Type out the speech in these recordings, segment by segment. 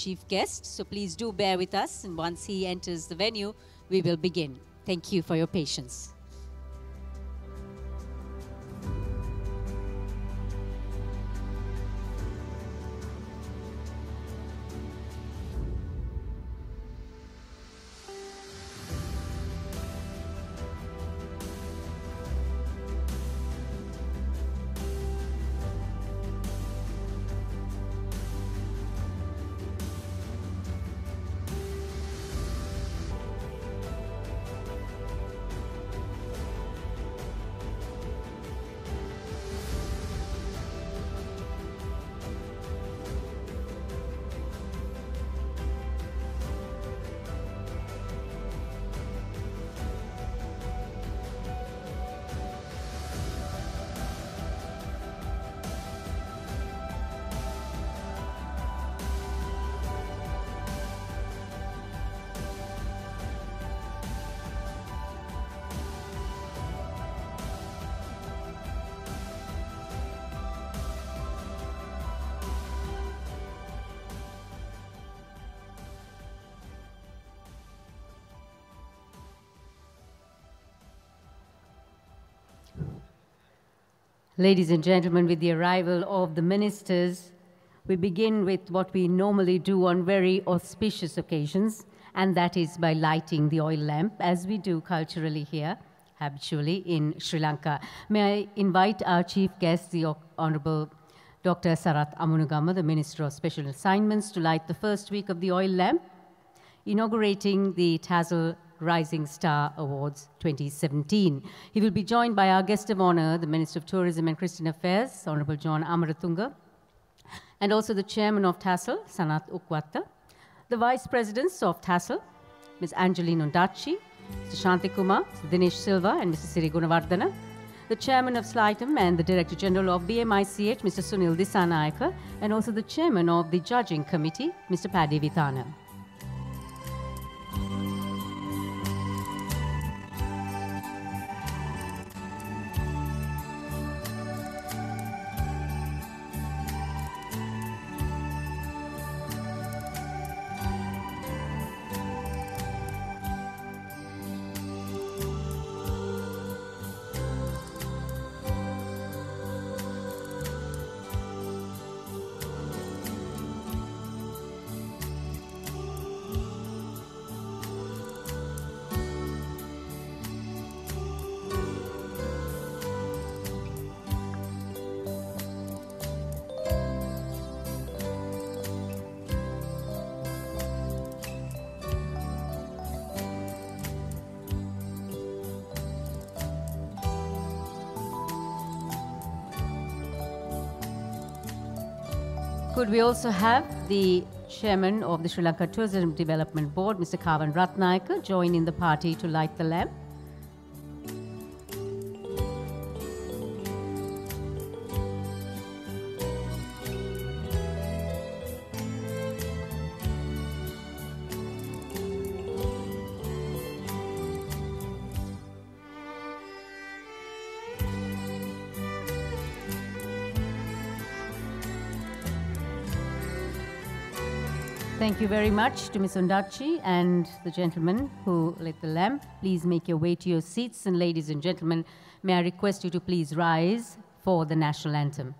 chief guest. So please do bear with us, and once he enters the venue, we will begin. Thank you for your patience. Ladies and gentlemen, with the arrival of the ministers, we begin with what we normally do on very auspicious occasions, and that is by lighting the oil lamp, as we do culturally here, habitually in Sri Lanka. May I invite our chief guest, the Honorable Dr. Sarath Amunugama, the Minister of Special Assignments, to light the first week of the oil lamp, inaugurating the THASL Rising Star Awards 2017. He will be joined by our guest of honor, the Minister of Tourism and Christian Affairs, Honorable John Amaratunga, and also the Chairman of THASL, Sanath Ukwatta, the Vice Presidents of THASL, Ms. Angeline Ondaatje, Mr. Shanti Kumar, Mr. Dinesh Silva, and Mr. Siri Gunawardana, the Chairman of SLITEM and the Director General of BMICH, Mr. Sunil Dissanayake, and also the Chairman of the Judging Committee, Mr. Paddy Vitana. Could we also have the Chairman of the Sri Lanka Tourism Development Board, Mr. Kavan Ratnayake, join in the party to light the lamp? Thank you very much to Ms. Ondaatje and the gentleman who lit the lamp. Please make your way to your seats, and ladies and gentlemen, may I request you to please rise for the national anthem.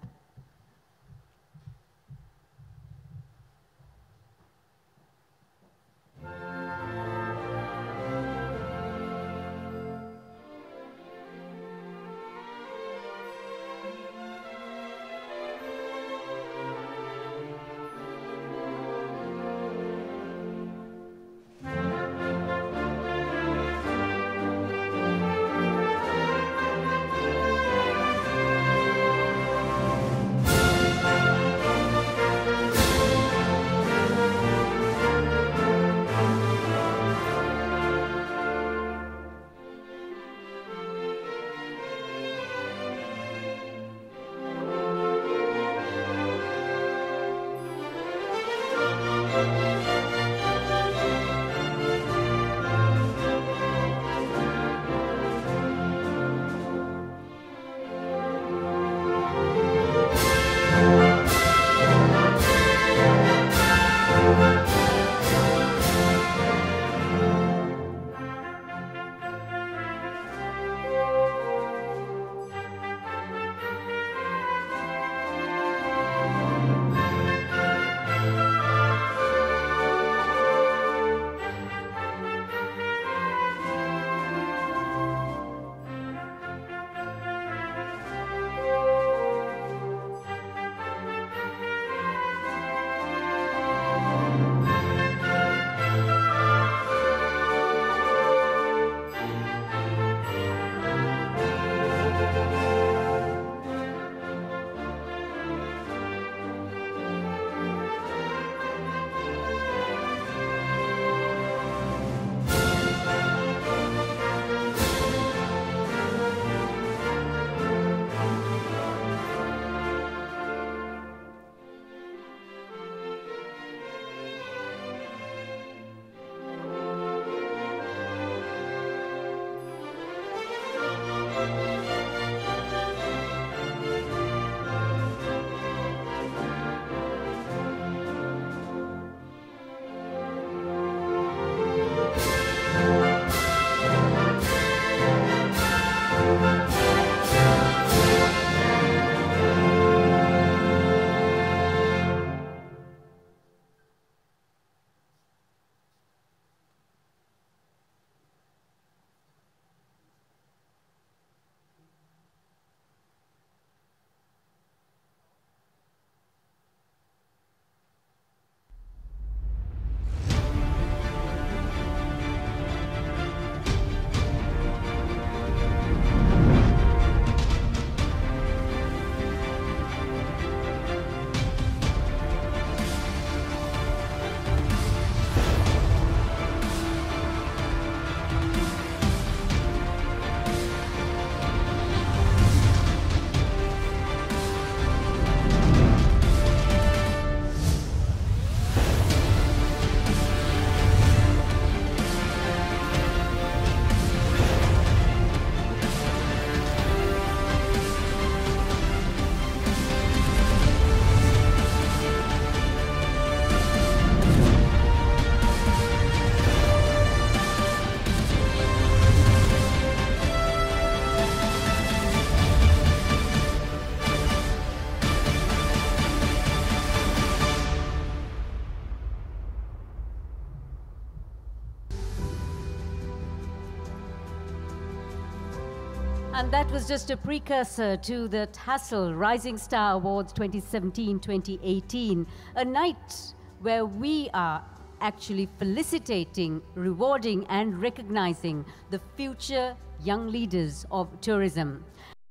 And that was just a precursor to the THASL Rising Star Awards 2017-2018, a night where we are actually felicitating, rewarding, and recognizing the future young leaders of tourism.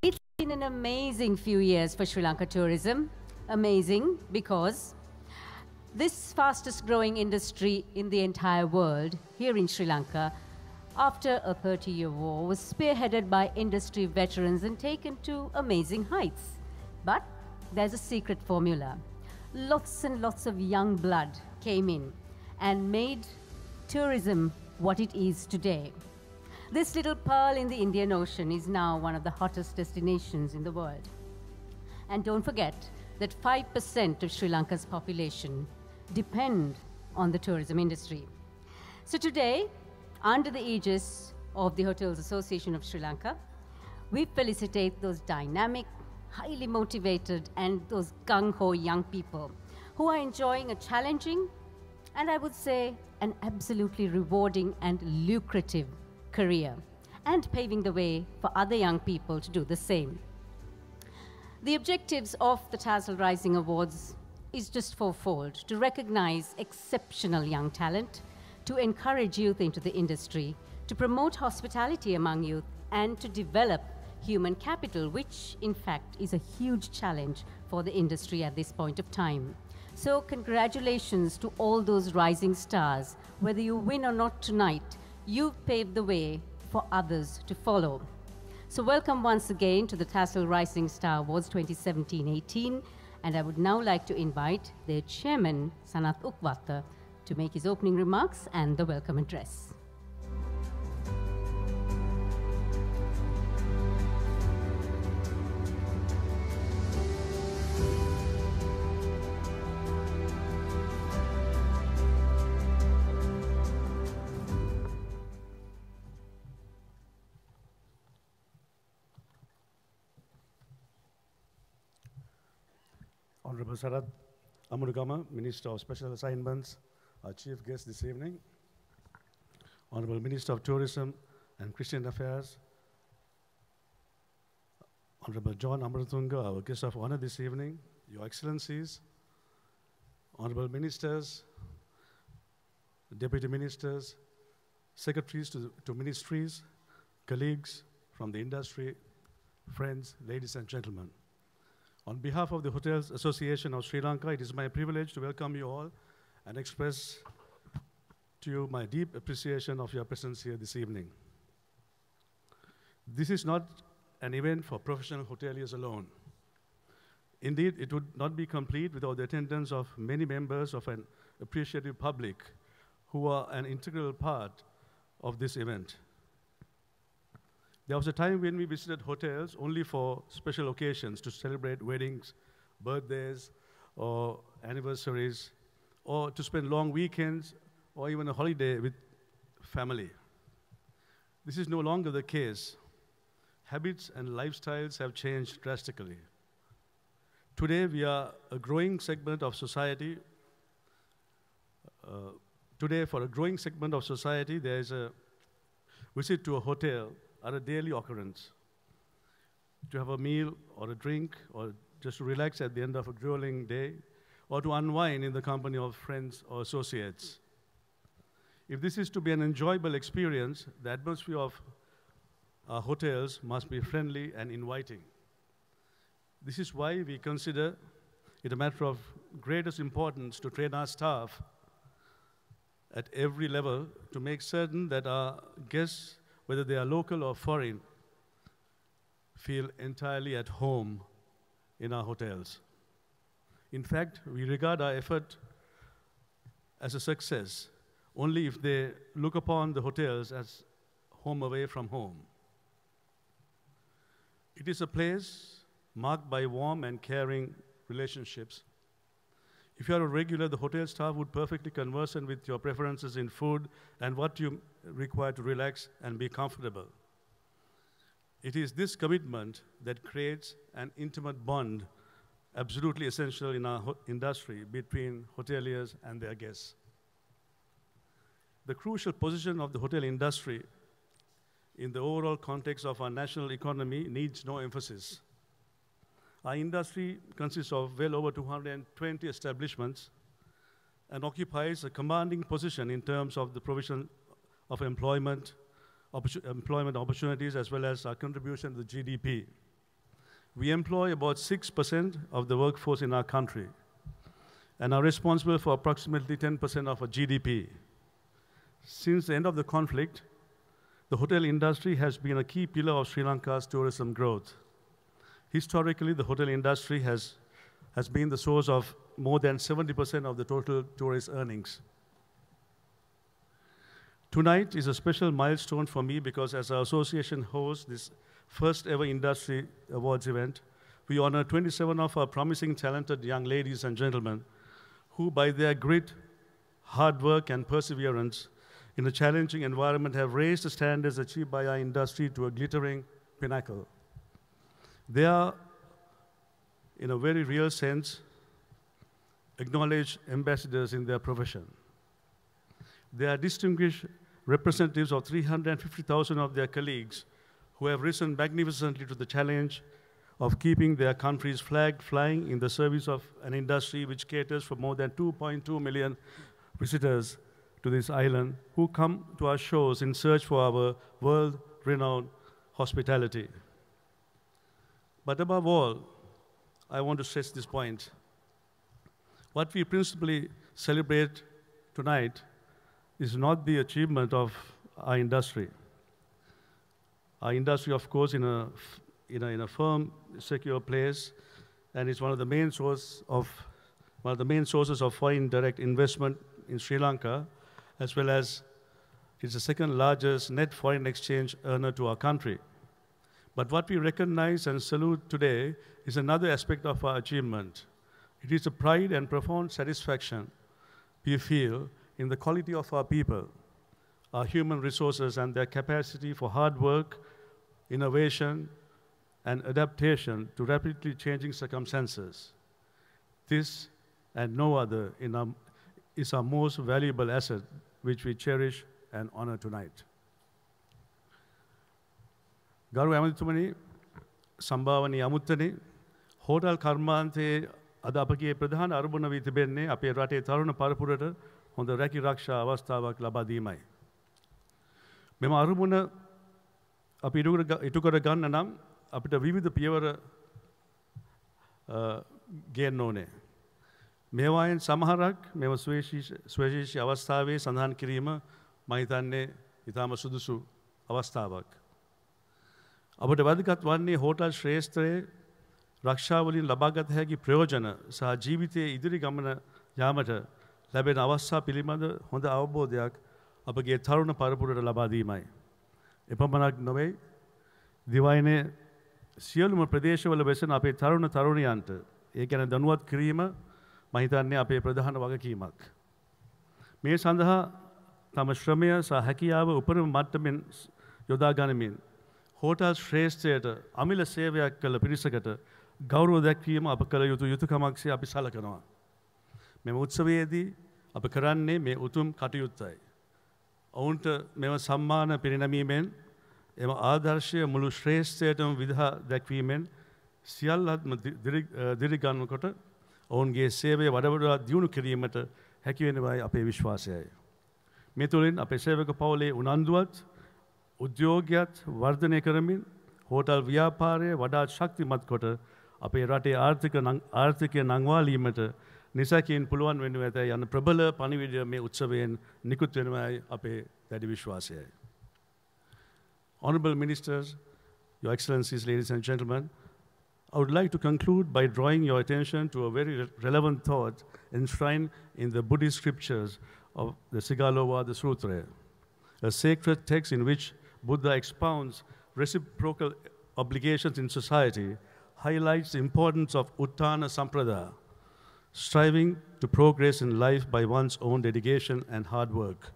It's been an amazing few years for Sri Lanka tourism. Amazing because this fastest growing industry in the entire world, here in Sri Lanka, after a 30-year war, was spearheaded by industry veterans and taken to amazing heights. But there's a secret formula. Lots and lots of young blood came in and made tourism what it is today. This little pearl in the Indian Ocean is now one of the hottest destinations in the world. And don't forget that 5% of Sri Lanka's population depend on the tourism industry. So today, under the aegis of the Hotels Association of Sri Lanka, we felicitate those dynamic, highly motivated, and those gung-ho young people who are enjoying a challenging and I would say an absolutely rewarding and lucrative career, and paving the way for other young people to do the same. The objectives of the THASL Rising Awards is just fourfold: to recognize exceptional young talent, to encourage youth into the industry, to promote hospitality among youth, and to develop human capital, which in fact is a huge challenge for the industry at this point of time. So congratulations to all those rising stars. Whether you win or not tonight, you've paved the way for others to follow. So welcome once again to the THASL Rising Star Awards 2017-18, and I would now like to invite their chairman, Sanath Ukwatta, to make his opening remarks and the welcome address. Honorable Sarath Amurugama, Minister of Special Assignments, our chief guest this evening. Honorable Minister of Tourism and Christian Affairs, Honorable John Amaratunga, our guest of honor this evening, Your Excellencies, Honorable Ministers, Deputy Ministers, Secretaries to Ministries, colleagues from the industry, friends, ladies and gentlemen. On behalf of the Hotels Association of Sri Lanka, it is my privilege to welcome you all and express to you my deep appreciation of your presence here this evening. This is not an event for professional hoteliers alone. Indeed, it would not be complete without the attendance of many members of an appreciative public who are an integral part of this event. There was a time when we visited hotels only for special occasions to celebrate weddings, birthdays, or anniversaries, or to spend long weekends, or even a holiday with family. This is no longer the case. Habits and lifestyles have changed drastically. Today, we are a growing segment of society. For a growing segment of society, there is a visit to a hotel are a daily occurrence. To have a meal or a drink, or just to relax at the end of a grueling day, or to unwind in the company of friends or associates. If this is to be an enjoyable experience, the atmosphere of our hotels must be friendly and inviting. This is why we consider it a matter of greatest importance to train our staff at every level to make certain that our guests, whether they are local or foreign, feel entirely at home in our hotels. In fact, we regard our effort as a success only if they look upon the hotels as home away from home. It is a place marked by warm and caring relationships. If you are a regular, the hotel staff would perfectly conversant with your preferences in food and what you require to relax and be comfortable. It is this commitment that creates an intimate bond absolutely essential in our industry between hoteliers and their guests. The crucial position of the hotel industry in the overall context of our national economy needs no emphasis. Our industry consists of well over 220 establishments and occupies a commanding position in terms of the provision of employment opportunities, as well as our contribution to the GDP. We employ about 6% of the workforce in our country and are responsible for approximately 10% of our GDP. Since the end of the conflict, the hotel industry has been a key pillar of Sri Lanka's tourism growth. Historically, the hotel industry has been the source of more than 70% of the total tourist earnings. Tonight is a special milestone for me because as our association hosts this first ever industry awards event, we honor 27 of our promising, talented young ladies and gentlemen who, by their grit, hard work, and perseverance in a challenging environment, have raised the standards achieved by our industry to a glittering pinnacle. They are, in a very real sense, acknowledged ambassadors in their profession. They are distinguished representatives of 350,000 of their colleagues who have risen magnificently to the challenge of keeping their country's flag flying in the service of an industry which caters for more than 2.2 million visitors to this island who come to our shores in search for our world-renowned hospitality. But above all, I want to stress this point. What we principally celebrate tonight is not the achievement of our industry. Our industry, of course, in a firm, secure place, and it's one of the main sources of foreign direct investment in Sri Lanka, as well as it's the second largest net foreign exchange earner to our country. But what we recognize and salute today is another aspect of our achievement. It is a pride and profound satisfaction we feel in the quality of our people, our human resources, and their capacity for hard work, innovation, and adaptation to rapidly changing circumstances. This and no other is our most valuable asset, which we cherish and honor tonight. ගරු ඇමතිතුමනි, සම්භාවනීය අමුත්තනි, hotel කර්මාන්තයේ අද අපගේ ප්‍රධාන අරමුණ වී තිබෙන්නේ අපේ රටේ තරුණ පරපුරට හොඳ රැකිරක්ෂා අවස්ථාවක් ලබා දීමයි. මෙම අරමුණ අපි ඉටු කර ගන්න නම් අපිට විවිධ පියවර ගේන්න ඕනේ. මේවායින් සමහරක් මෙම ස්වේශීෂී අවස්ථාවේ සඳහන් කිරීම මම හිතන්නේ ඉතාම සුදුසු අවස්ථාවක්. අපට වැදගත් වන්නේ හෝටල් ශ්‍රේෂ්ඨයේ රක්ෂාවලින් ලබාගත හැකි ප්‍රයෝජන සහ ජීවිතයේ ඉදිරි ගමන යාමට ලැබෙන අවස්ථා පිළිබඳ හොඳ අවබෝධයක් අපගේ තරුණ පරපුරට ලබා දීමයි. එපමණක් නොවේ, දිවයිනේ සියලුම ප්‍රදේශවල වෙසෙන අපේ තරුණ තරුණියන්ට ඒ ගැන දැනුවත් කිරීම මම හිතන්නේ අපේ ප්‍රධාන වගකීමක්. මේ සඳහා තම ශ්‍රමය සහ හැකියාව උපරිම මට්ටමින් යොදා ගනිමින් හෝටල් ශ්‍රේෂ්ඨයට අමිල සේවයක් කළ පිරිසකට ගෞරව දැක්වීම අප කළ යුතු යුතුකමක්සේ අපි සලකනවා. මෙම උත්සවයේදී අප කරන්නේ මේ උතුම් කටයුත්තයි. ඔවුන්ට මෙම සම්මාන පිරිනැමීමෙන් එම ආදර්ශය මුළු ශ්‍රේෂ්ඨයටම විදහා දැක්වීමෙන් සියල්ලත්ම දිරිගන්වකොට ඔවුන්ගේ සේවය වඩා දියුණු කිරීමට හැකි වෙනවායි අපේ විශ්වාසයයි. මේ තුළින් අපේ සේවක පවුලේ උනන්දුවත් උද්‍යෝගයත් වර්ධනය කරමින් හෝටල් ව්‍යාපාරය වඩාත් ශක්තිමත් කොට අපේ රටේ ආර්ථිකය නංවාලීමට නිසැකයෙන් පුළුවන් වෙනු ඇතැයි යන ප්‍රබල පණිවිඩය මේ උත්සවයෙන් නිකුත් වෙනවායි අපේ දැඩි විශ්වාසයයි. Honorable Ministers, Your Excellencies, ladies and gentlemen, I would like to conclude by drawing your attention to a very relevant thought enshrined in the Buddhist scriptures of the Sigalova Sutra, a sacred text in which Buddha expounds reciprocal obligations in society, highlights the importance of Uttana Sampradaya, striving to progress in life by one's own dedication and hard work.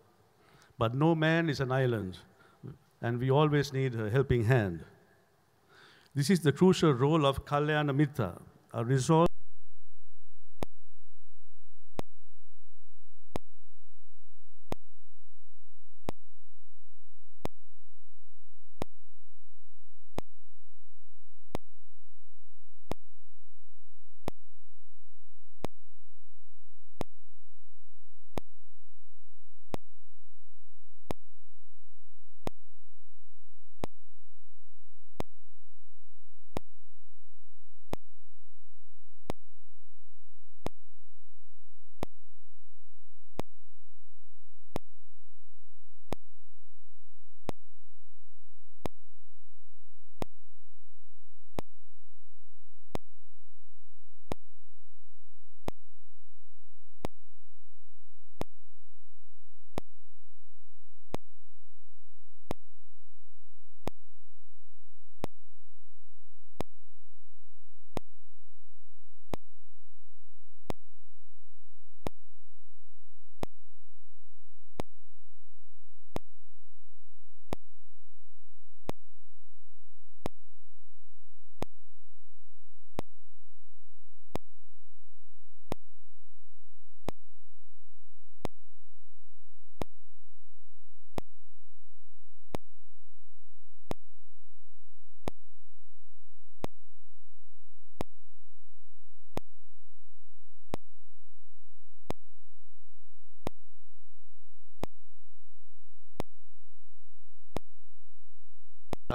But no man is an island, and we always need a helping hand. This is the crucial role of Kalyana Mitra, a resolve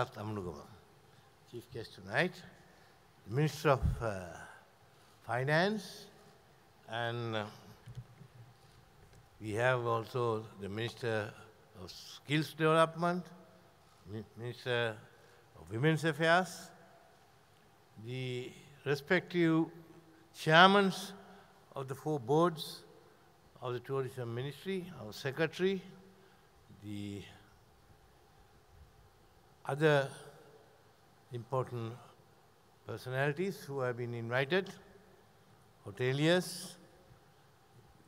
Amnugama, Chief Guest tonight, Minister of Finance, and we have also the Minister of Skills Development, Minister of Women's Affairs, the respective chairmen of the 4 boards of the Tourism Ministry, our Secretary, the other important personalities who have been invited, hoteliers,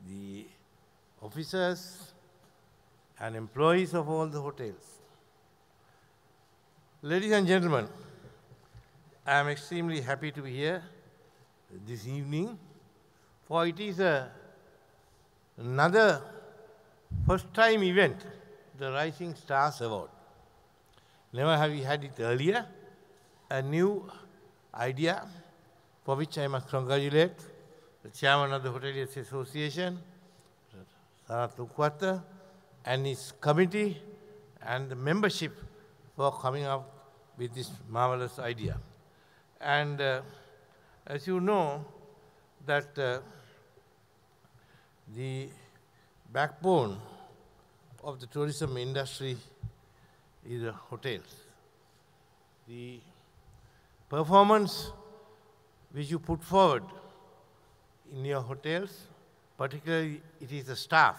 the officers and employees of all the hotels. Ladies and gentlemen, I am extremely happy to be here this evening, for it is another first-time event, the Rising Stars Award. Never have we had it earlier. A new idea for which I must congratulate the chairman of the Hoteliers Association, Sarath Lukwata, and his committee and the membership for coming up with this marvelous idea. And as you know, that the backbone of the tourism industry is the hotels. The performance which you put forward in your hotels, particularly it is the staff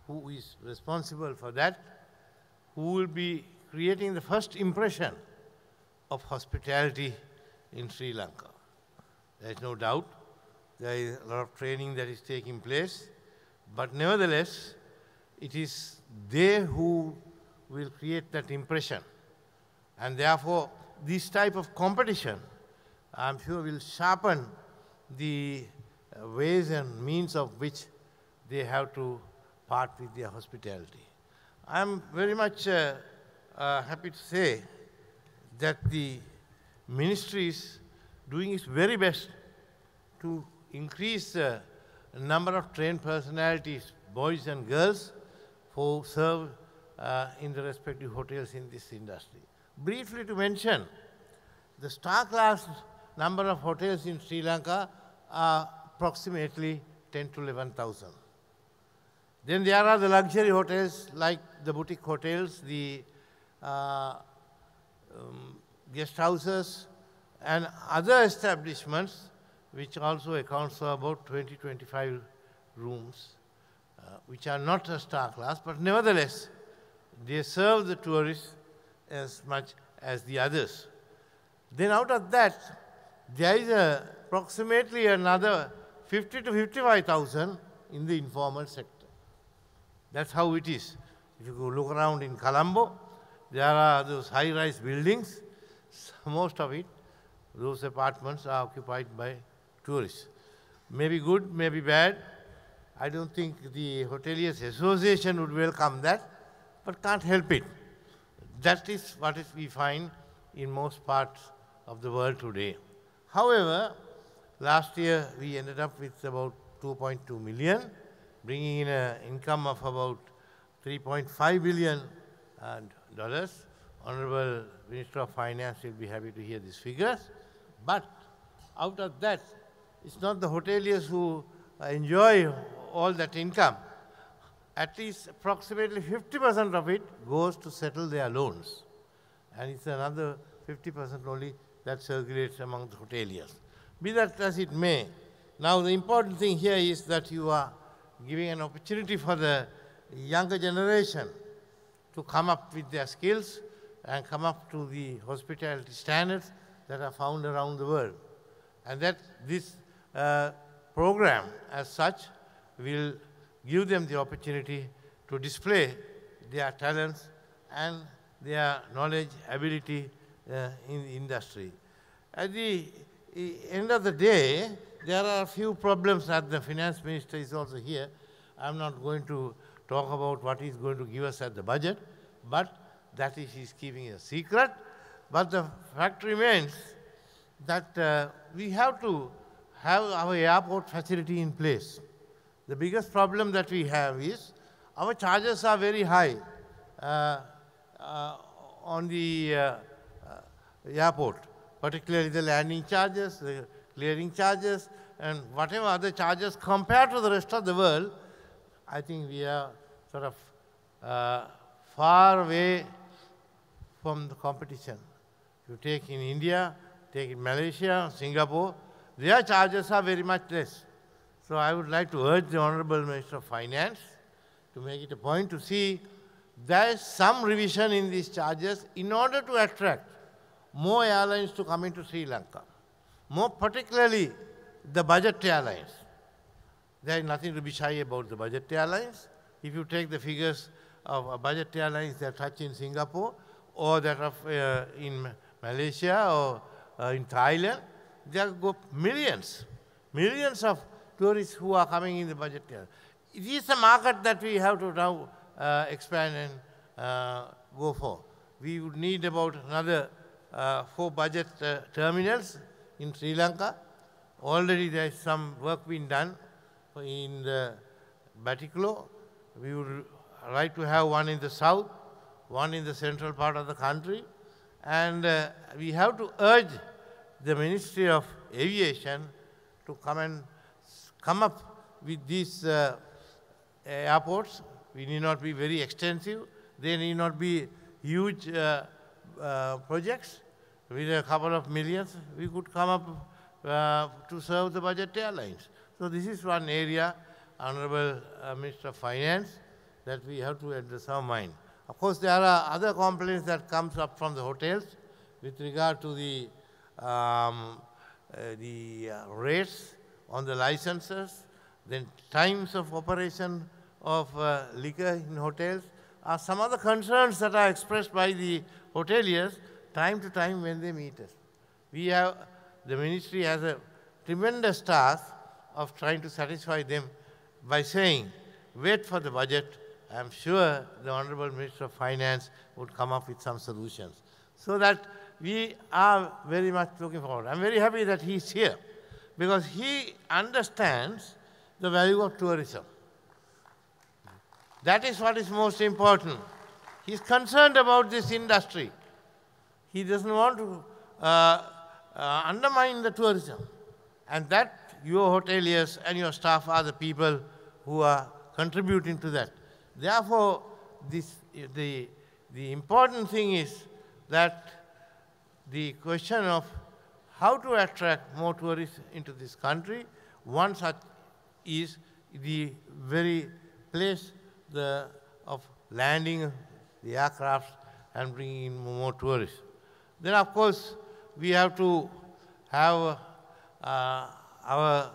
who is responsible for that, who will be creating the first impression of hospitality in Sri Lanka. There is no doubt there is a lot of training that is taking place, but nevertheless, it is they who will create that impression. And therefore, this type of competition, I'm sure, will sharpen the ways and means of which they have to part with their hospitality. I'm very much happy to say that the ministry is doing its very best to increase the number of trained personalities, boys and girls, who serve in the respective hotels in this industry. Briefly to mention, the star-class number of hotels in Sri Lanka are approximately 10 to 11,000. Then there are the luxury hotels like the boutique hotels, the guest houses, and other establishments which also accounts for about 20-25 rooms, which are not a star class, but nevertheless, they serve the tourists as much as the others. Then out of that, there is approximately another 50 to 55,000 in the informal sector. That's how it is. If you go look around in Colombo, there are those high-rise buildings. Most of it, those apartments are occupied by tourists. Maybe good, maybe bad. I don't think the Hoteliers Association would welcome that, but can't help it. That is what we find in most parts of the world today. However, last year we ended up with about 2.2 million, bringing in an income of about $3.5 billion. Honorable Minister of Finance will be happy to hear these figures. But out of that, it's not the hoteliers who enjoy all that income. At least approximately 50% of it goes to settle their loans. And it's another 50% only that circulates among the hoteliers. Be that as it may, now the important thing here is that you are giving an opportunity for the younger generation to come up with their skills and come up to the hospitality standards that are found around the world. And that this program as such will give them the opportunity to display their talents and their knowledge, ability in the industry. At the end of the day, there are a few problems that the finance minister is also here. I'm not going to talk about what he's going to give us at the budget, but that is he's keeping a secret. But the fact remains that we have to have our airport facility in place. The biggest problem that we have is our charges are very high on the airport, particularly the landing charges, the clearing charges, and whatever other charges compared to the rest of the world, I think we are sort of far away from the competition. You take in India, take in Malaysia, Singapore, their charges are very much less. So I would like to urge the Honorable Minister of Finance to make it a point to see there is some revision in these charges in order to attract more airlines to come into Sri Lanka, more particularly the budget airlines. There is nothing to be shy about the budget airlines. If you take the figures of budget airlines that touch in Singapore or that of in Malaysia or in Thailand, there go millions of tourists who are coming in the budget airlines. It is a market that we have to now expand and go for. We would need about another 4 budget terminals in Sri Lanka. Already there is some work being done in the Batiklo. We would like to have one in the south, one in the central part of the country. And we have to urge the Ministry of Aviation to come up with these airports. We need not be very extensive. They need not be huge projects. With a couple of millions, we could come up to serve the budget airlines. So this is one area, Honorable Minister of Finance, that we have to address our mind. Of course, there are other complaints that comes up from the hotels with regard to the rates on the licenses, then times of operation of liquor in hotels, are some other concerns that are expressed by the hoteliers time to time when they meet us. The ministry has a tremendous task of trying to satisfy them by saying, wait for the budget. I'm sure the Honorable Minister of Finance would come up with some solutions. So that we are very much looking forward. I'm very happy that he's here because he understands the value of tourism. That is what is most important. He's concerned about this industry. He doesn't want to undermine the tourism. And that your hoteliers and your staff are the people who are contributing to that. Therefore, the important thing is that the question of how to attract more tourists into this country, one such is the very place of landing the aircraft and bringing in more tourists. Then, of course, we have to have our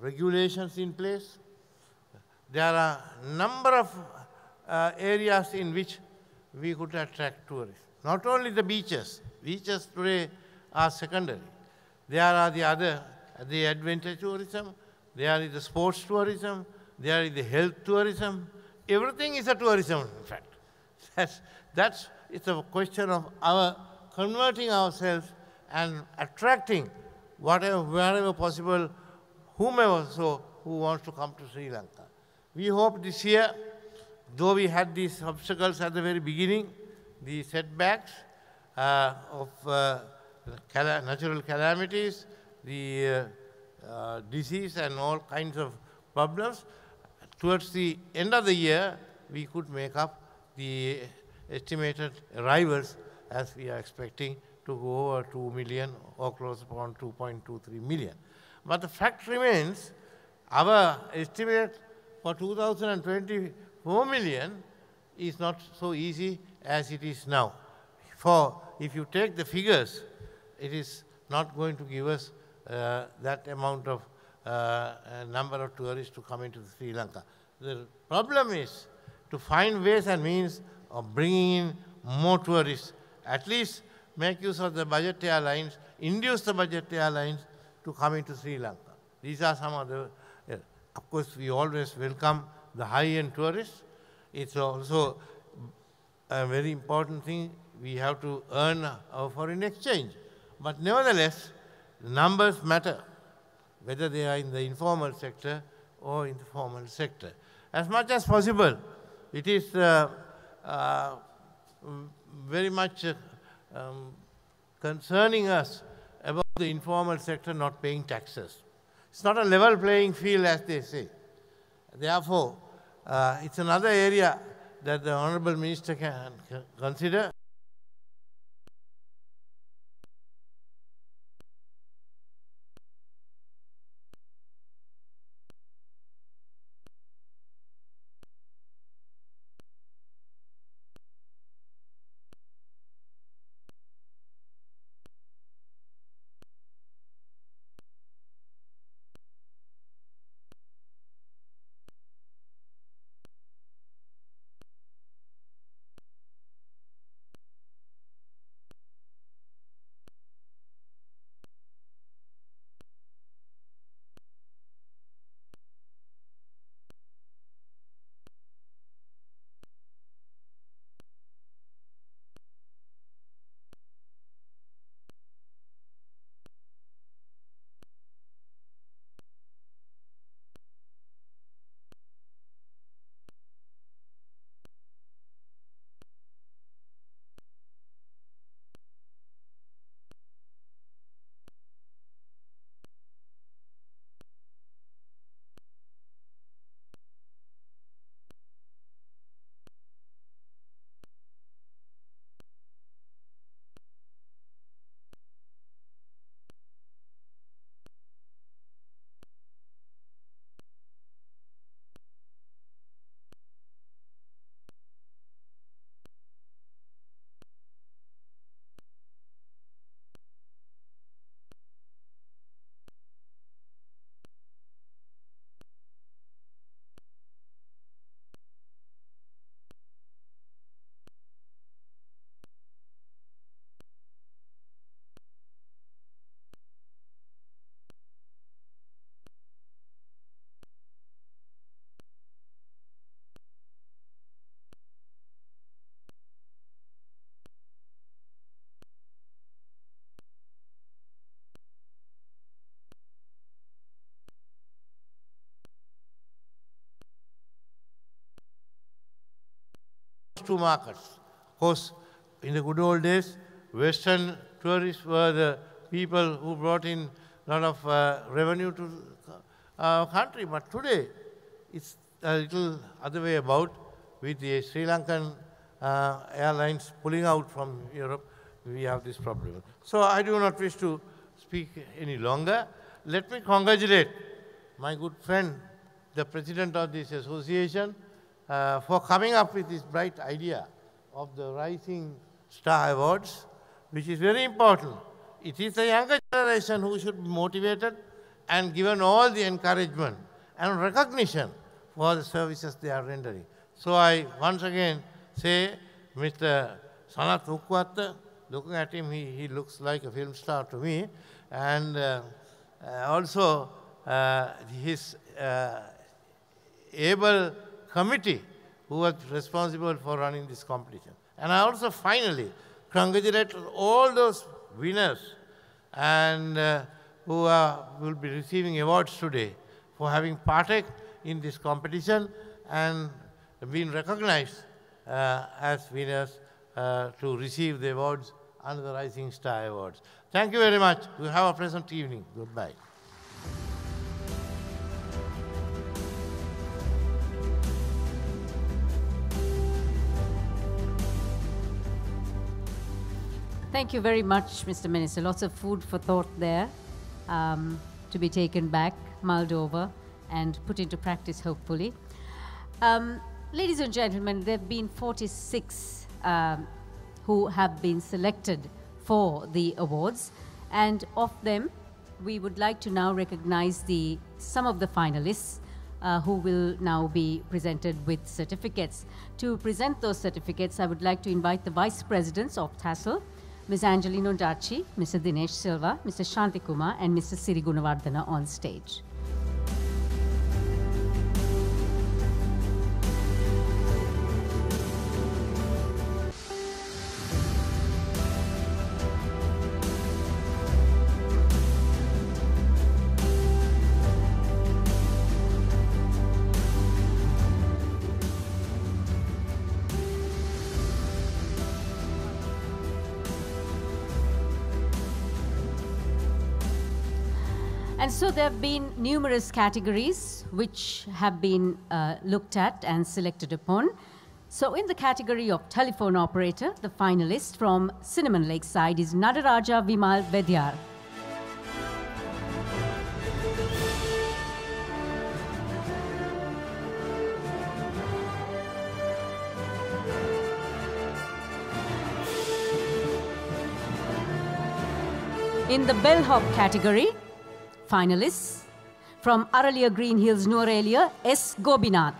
regulations in place. There are a number of areas in which we could attract tourists. Not only the beaches. Beaches today are secondary. There are the adventure tourism, there is the sports tourism, there is the health tourism. Everything is a tourism, in fact. It's a question of our converting ourselves and attracting wherever possible, whomever who wants to come to Sri Lanka. We hope this year, though we had these obstacles at the very beginning, the setbacks of natural calamities, the disease and all kinds of problems, towards the end of the year, we could make up the estimated arrivals as we are expecting to go over 2 million or close upon 2.23 million. But the fact remains, our estimate for 2024 million is not so easy as it is now. For if you take the figures, it is not going to give us that amount of number of tourists to come into Sri Lanka. The problem is to find ways and means of bringing in more tourists, at least make use of the budget airlines, induce the budget airlines to come into Sri Lanka. These are some of the, of course, we always welcome the high-end tourists. It's also a very important thing. We have to earn our foreign exchange. But nevertheless, the numbers matter, whether they are in the informal sector or in the formal sector. As much as possible, it is very much concerning us about the informal sector not paying taxes. It's not a level playing field, as they say. Therefore, it's another area that the Honourable Minister can consider. Two markets. Of course, in the good old days, Western tourists were the people who brought in a lot of revenue to our country. But today, it's a little other way about. With the Sri Lankan airlines pulling out from Europe, we have this problem. So I do not wish to speak any longer. Let me congratulate my good friend, the president of this association, for coming up with this bright idea of the Rising Star Awards, which is very important. It is the younger generation who should be motivated and given all the encouragement and recognition for the services they are rendering. So I once again say, Mr. Sanat Ukwatta, looking at him, he looks like a film star to me, and also his able committee who was responsible for running this competition. And I also finally congratulate all those winners and who will be receiving awards today for having partaken in this competition and been recognized as winners to receive the awards under the Rising Star Awards. Thank you very much. You have a pleasant evening. Goodbye. Thank you very much, Mr. Minister. Lots of food for thought there to be taken back, mulled over, and put into practice, hopefully. Ladies and gentlemen, there have been 46 who have been selected for the awards, and of them, we would like to now recognize some of the finalists who will now be presented with certificates. To present those certificates, I would like to invite the Vice Presidents of THASL, Ms. Angelino Daci, Mr. Dinesh Silva, Mr. Shanti Kumar, and Mr. Siri Gunawardana on stage. And so there have been numerous categories which have been looked at and selected upon. So in the category of telephone operator, the finalist from Cinnamon Lakeside is Nadaraja Vimal Vedyar. In the bellhop category, finalists from Aralia Green Hills, Nuarelia, S. Gobinath.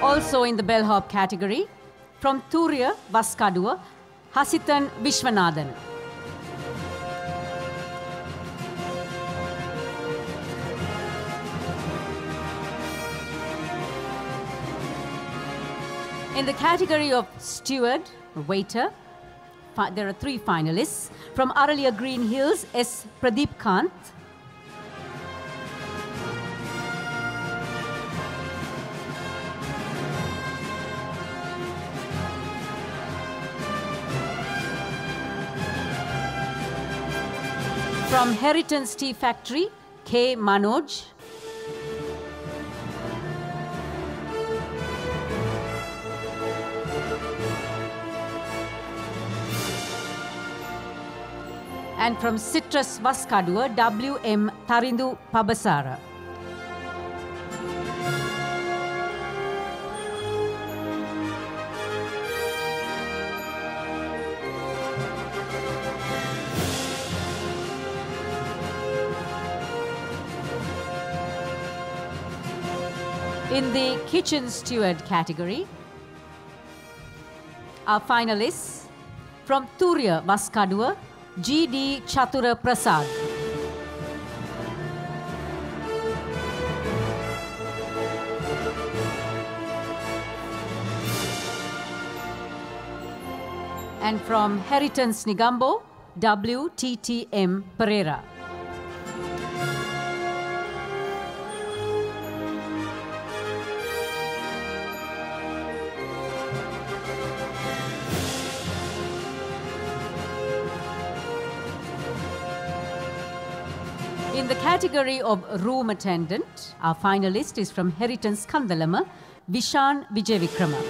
Also in the bellhop category, from Thuriya, Vaskadua, Hasitan Vishwanathan. In the category of steward, waiter, there are 3 finalists. From Aralia Green Hills, S. Pradeep Kant. From Heriton's Tea Factory, K. Manoj. And from Citrus Vaskadua, W. M. Tarindu Pabasara. In the kitchen steward category, our finalists from Thuriya, Vaskadua, G. D. Chatura Prasad. And from Heriton's Nigambo, W. T. T. M. Pereira. In the category of room attendant, our finalist is from Heriton's Kandalama, Vishan Vijayavikrama.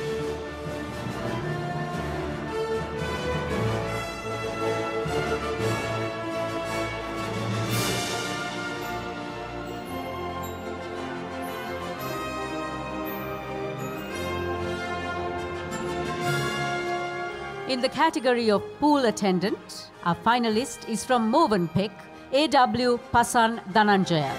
In the category of pool attendant, our finalist is from Movenpick, A.W. Pasan Dhananjaya.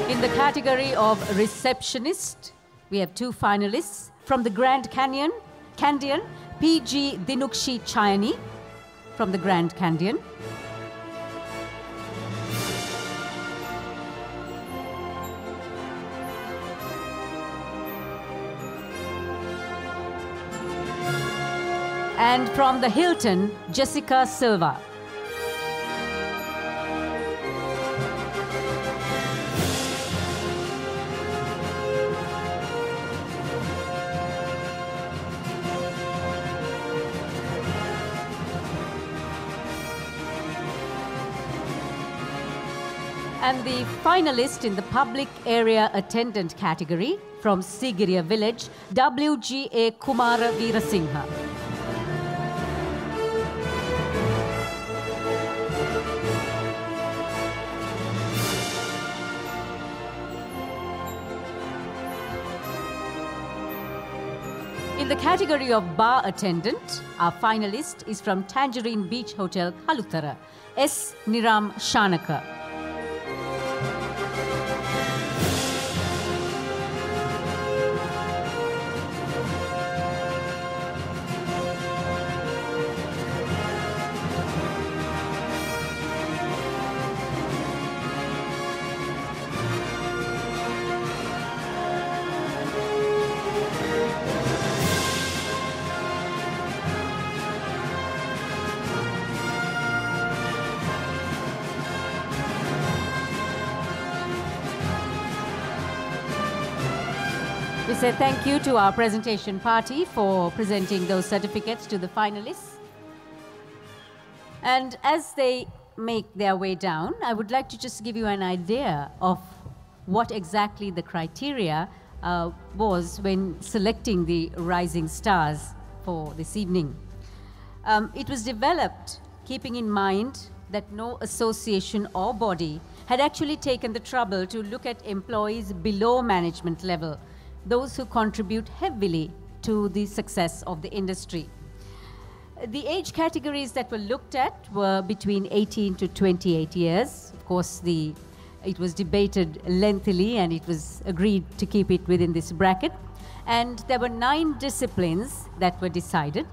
In the category of receptionist, we have 2 finalists from the Grand Canyon, P.G. Dinukshi Chayani, from the Grand Canyon. And from the Hilton, Jessica Silva. And the finalist in the public area attendant category from Sigiriya village, W.G.A. Kumara Veerasinghe. In the category of bar attendant, our finalist is from Tangerine Beach Hotel, Kaluthara, S. Niram Shanaka. to say thank you to our presentation party for presenting those certificates to the finalists. And as they make their way down, I would like to just give you an idea of what exactly the criteria was when selecting the rising stars for this evening. It was developed keeping in mind that no association or body had actually taken the trouble to look at employees below management level, those who contribute heavily to the success of the industry. The age categories that were looked at were between 18 to 28 years. Of course, it was debated lengthily and it was agreed to keep it within this bracket. And there were 9 disciplines that were decided.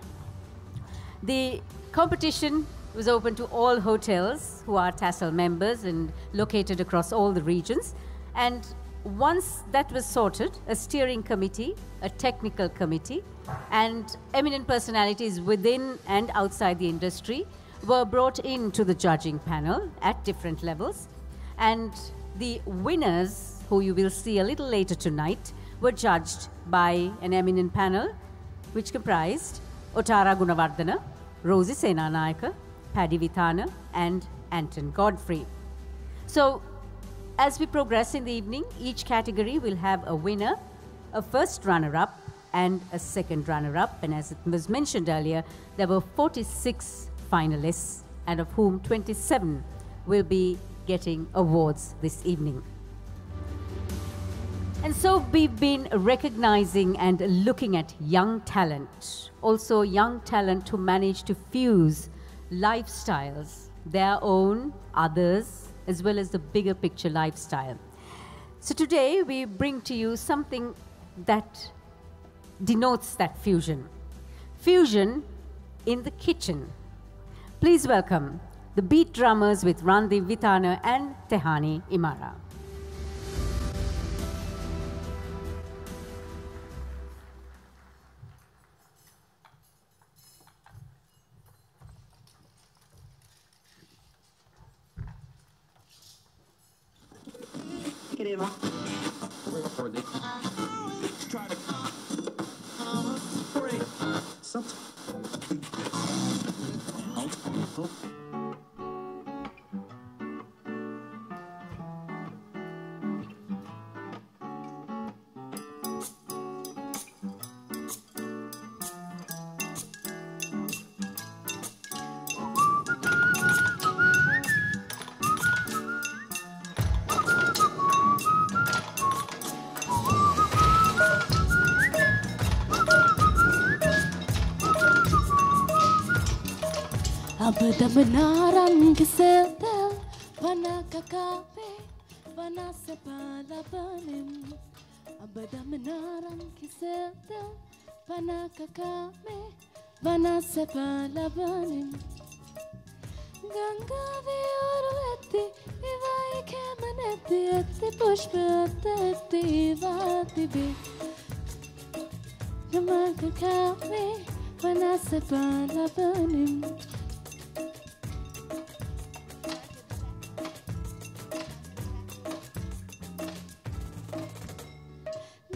The competition was open to all hotels who are THASL members and located across all the regions. And once that was sorted, a steering committee, a technical committee, and eminent personalities within and outside the industry were brought into the judging panel at different levels. And the winners, who you will see a little later tonight, were judged by an eminent panel which comprised Otara Gunawardana, Rosie Senanayaka, Paddy Vitana, and Anton Godfrey. So, as we progress in the evening, each category will have a winner, a first runner-up, and a second runner-up. And as it was mentioned earlier, there were 46 finalists, and of whom 27 will be getting awards this evening. And so we've been recognizing and looking at young talent, also young talent who manage to fuse lifestyles, their own, others, as well as the bigger picture lifestyle. So today we bring to you something that denotes that fusion. Fusion in the kitchen. Please welcome the beat drummers with Randeep Vitana and Tehani Imara. Abadamanaran kiseltel, vana kakape, vana sepala banim. Abadamanaran kiseltel, vana kakape, vana sepala banim. Ganga vioro etti, ivai kemaneti etti pushpete etti vati bi. Vana kakape, vana sepala banim.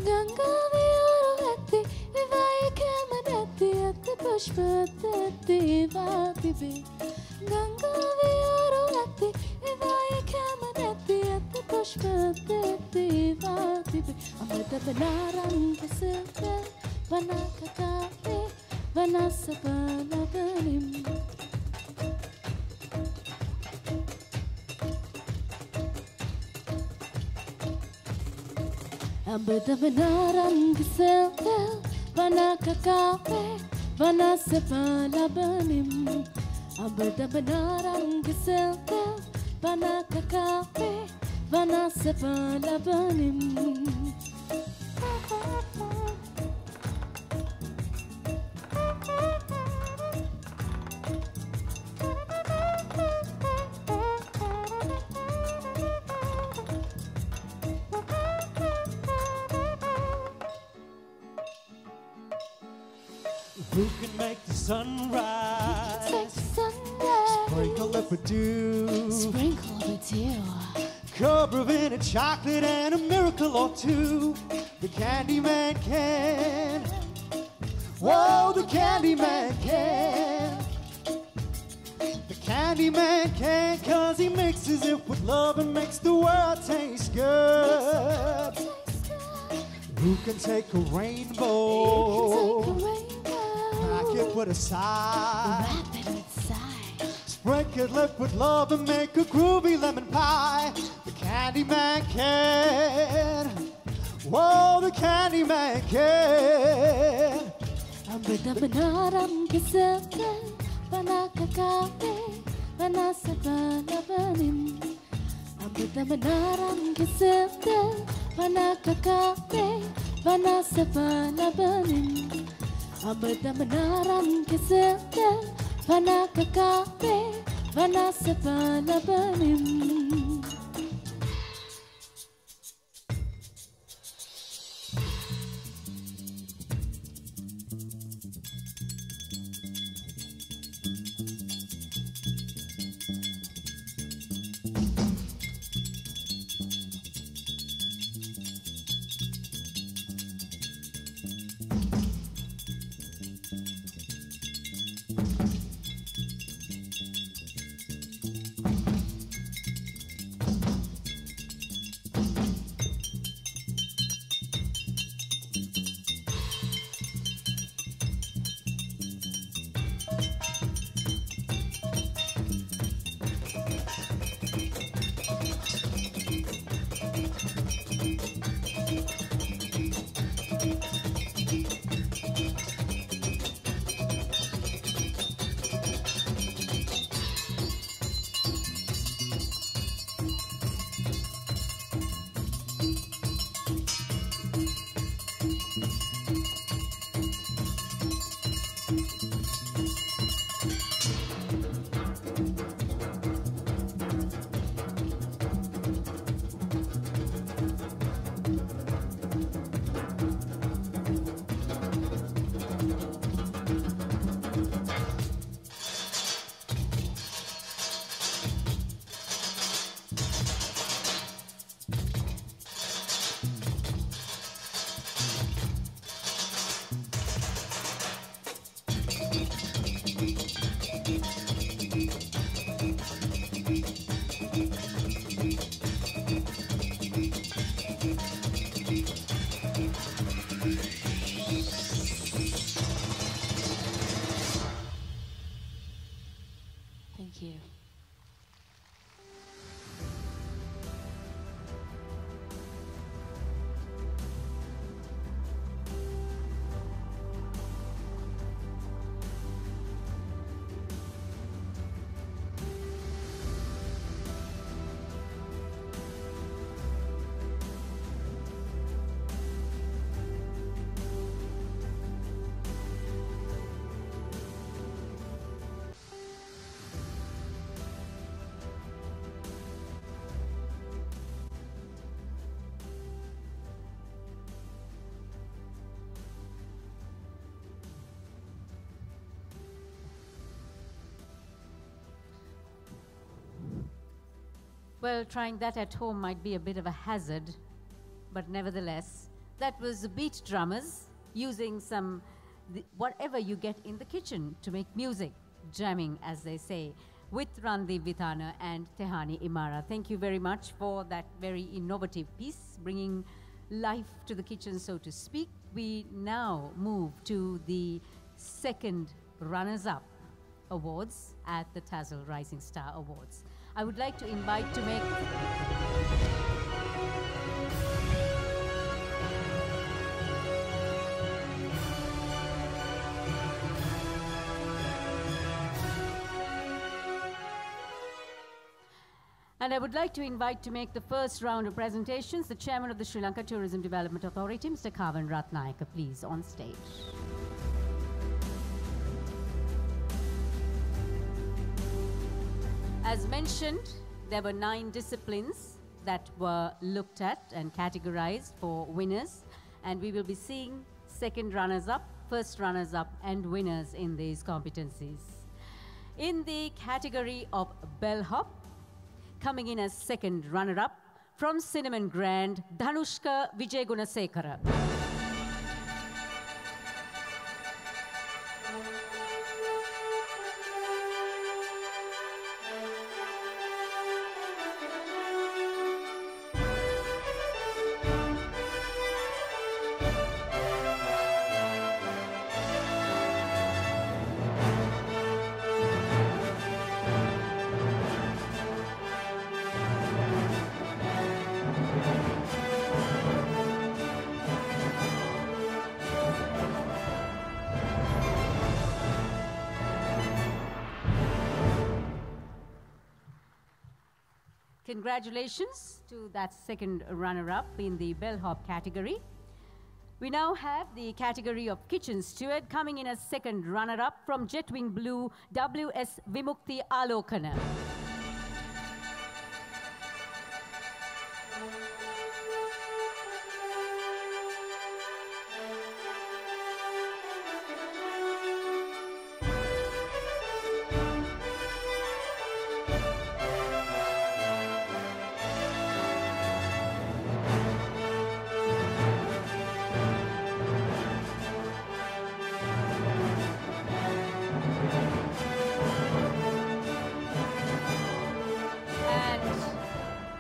Ganga viorovetti, vai kemaneti etti pushpete vati bi. Ganga viorovetti, vai kemaneti etti pushpete vati bi. Amada banaran kiselte, vana kakape, vana sabana banim. Abadamanaran kiseltel, vana kakape, vana sepala banim. Abadamanaran kiseltel, vana kakape, vana sepala banim. Who can make the sunrise? Sprinkle it with dew. Sprinkle with dew. Cup of any chocolate and a miracle or two. The Candyman can. Whoa, the Candyman can. The Candyman can, 'cause he mixes it with love and makes the world taste good. Who can take a rainbow, pack it with a sigh, sprinkle it with love and make a groovy lemon pie? The Candyman can. Whoa, the Candyman can. Amrita benaram kisete, panakakape, panasabalabanim. Amrita benaram kisete, panakakape, panasabalabanim. Amrita benaram kisete, panakakape, panasabalabanim. Thank you. Well, trying that at home might be a bit of a hazard, but nevertheless, that was the beat drummers using whatever you get in the kitchen to make music, jamming, as they say, with Randeep Vitana and Tehani Imara. Thank you very much for that very innovative piece, bringing life to the kitchen, so to speak. We now move to the second runners-up awards at the THASL Rising Star Awards. I would like to invite to make... And I would like to invite to make the first round of presentations the Chairman of the Sri Lanka Tourism Development Authority, Mr. Kavan Ratnayaka, please, on stage. As mentioned, there were 9 disciplines that were looked at and categorized for winners, and we will be seeing second runners-up, first runners-up, and winners in these competencies. In the category of bellhop, coming in as second runner-up, from Cinnamon Grand, Dhanushka Vijayagunasekara. Congratulations to that second runner-up in the bellhop category. We now have the category of kitchen steward coming in as second runner-up from Jetwing Blue, W.S. Vimukti Alokana.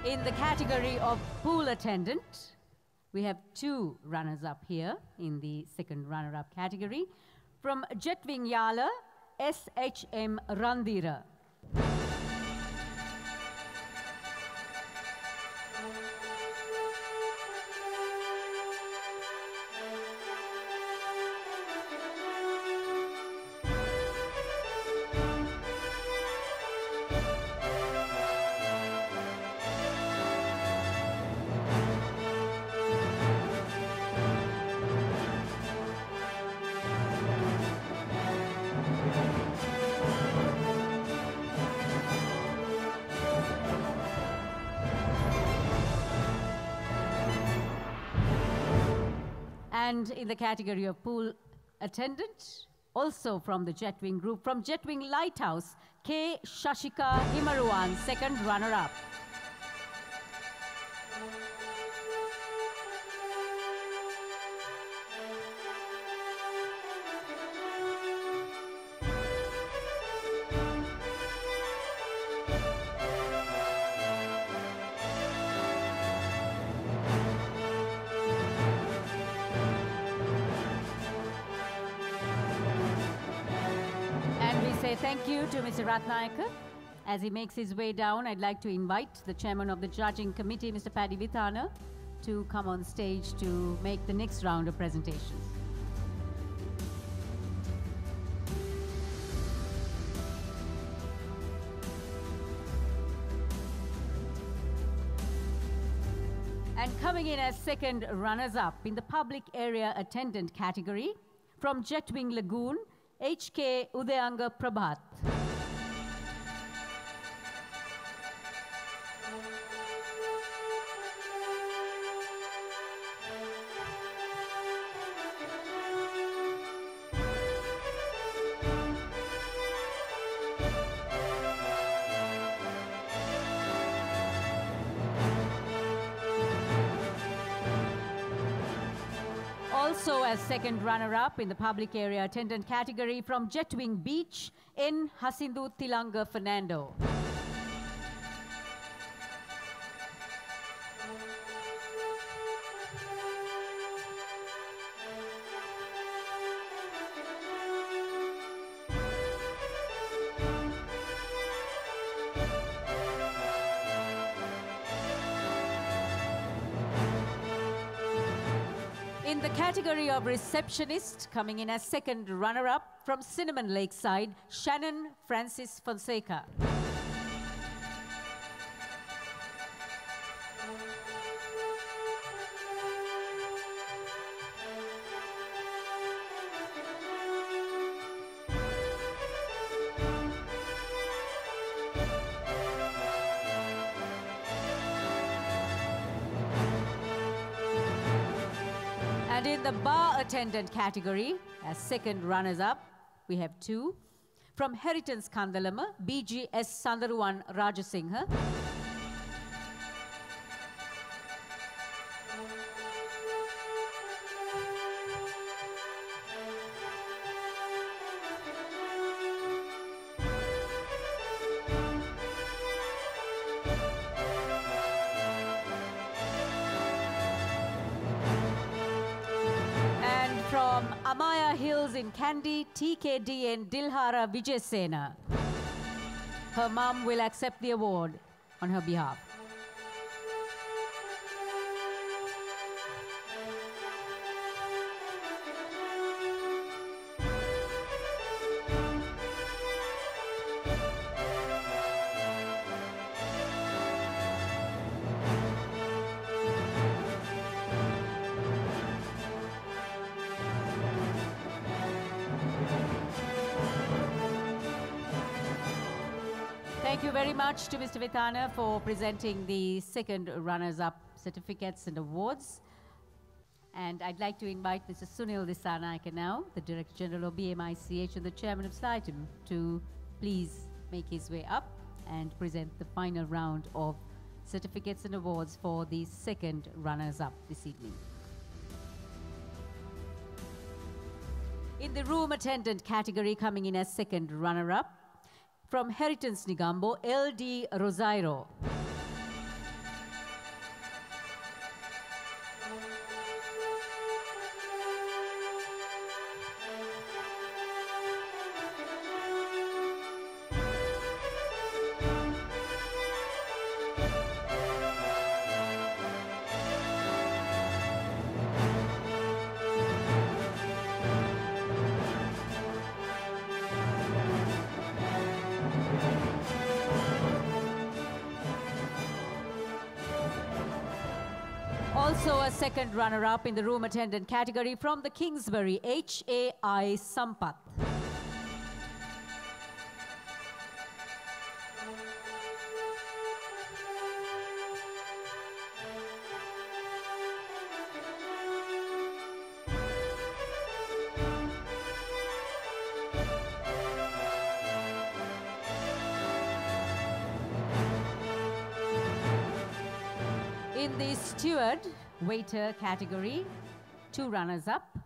In the category of pool attendant, we have two runners-up here in the second runner-up category. From Jetwing Yala, S.H.M. Randira. And in the category of pool attendant, also from the Jetwing group, from Jetwing Lighthouse, K. Shashika Himaruan, second runner-up. Thank you to Mr. Ratnayaka. As he makes his way down, I'd like to invite the chairman of the judging committee, Mr. Paddy Vithana, to come on stage to make the next round of presentations. And coming in as second runners-up in the public area attendant category, from Jetwing Lagoon, H.K. Udayanga Prabhat. Also as second runner-up in the public area attendant category from Jetwing Beach in Hasindu Tilanga Fernando. In the category of receptionist, coming in as second runner-up from Cinnamon Lakeside, Shannon Francis Fonseca. And in the bar attendant category, as second runners-up, we have two. From Heritance Kandalama, BGS Sandaruwan Rajasinghe. in Candy, TKD and Dilhara Vijayasena. Her mum will accept the award on her behalf. Thank you very much to Mr. Vitana for presenting the second runners-up certificates and awards. And I'd like to invite Mr. Sunil Dissanayake now, the Director General of BMICH and the Chairman of SLITEM, to please make his way up and present the final round of certificates and awards for the second runners-up this evening. In the room attendant category, coming in as second runner-up, from Heritance Nigambo, L.D. Rosairo. Also a second runner-up in the room attendant category from the Kingsbury, H.A.I. Sampath. In the steward waiter category, two runners-up.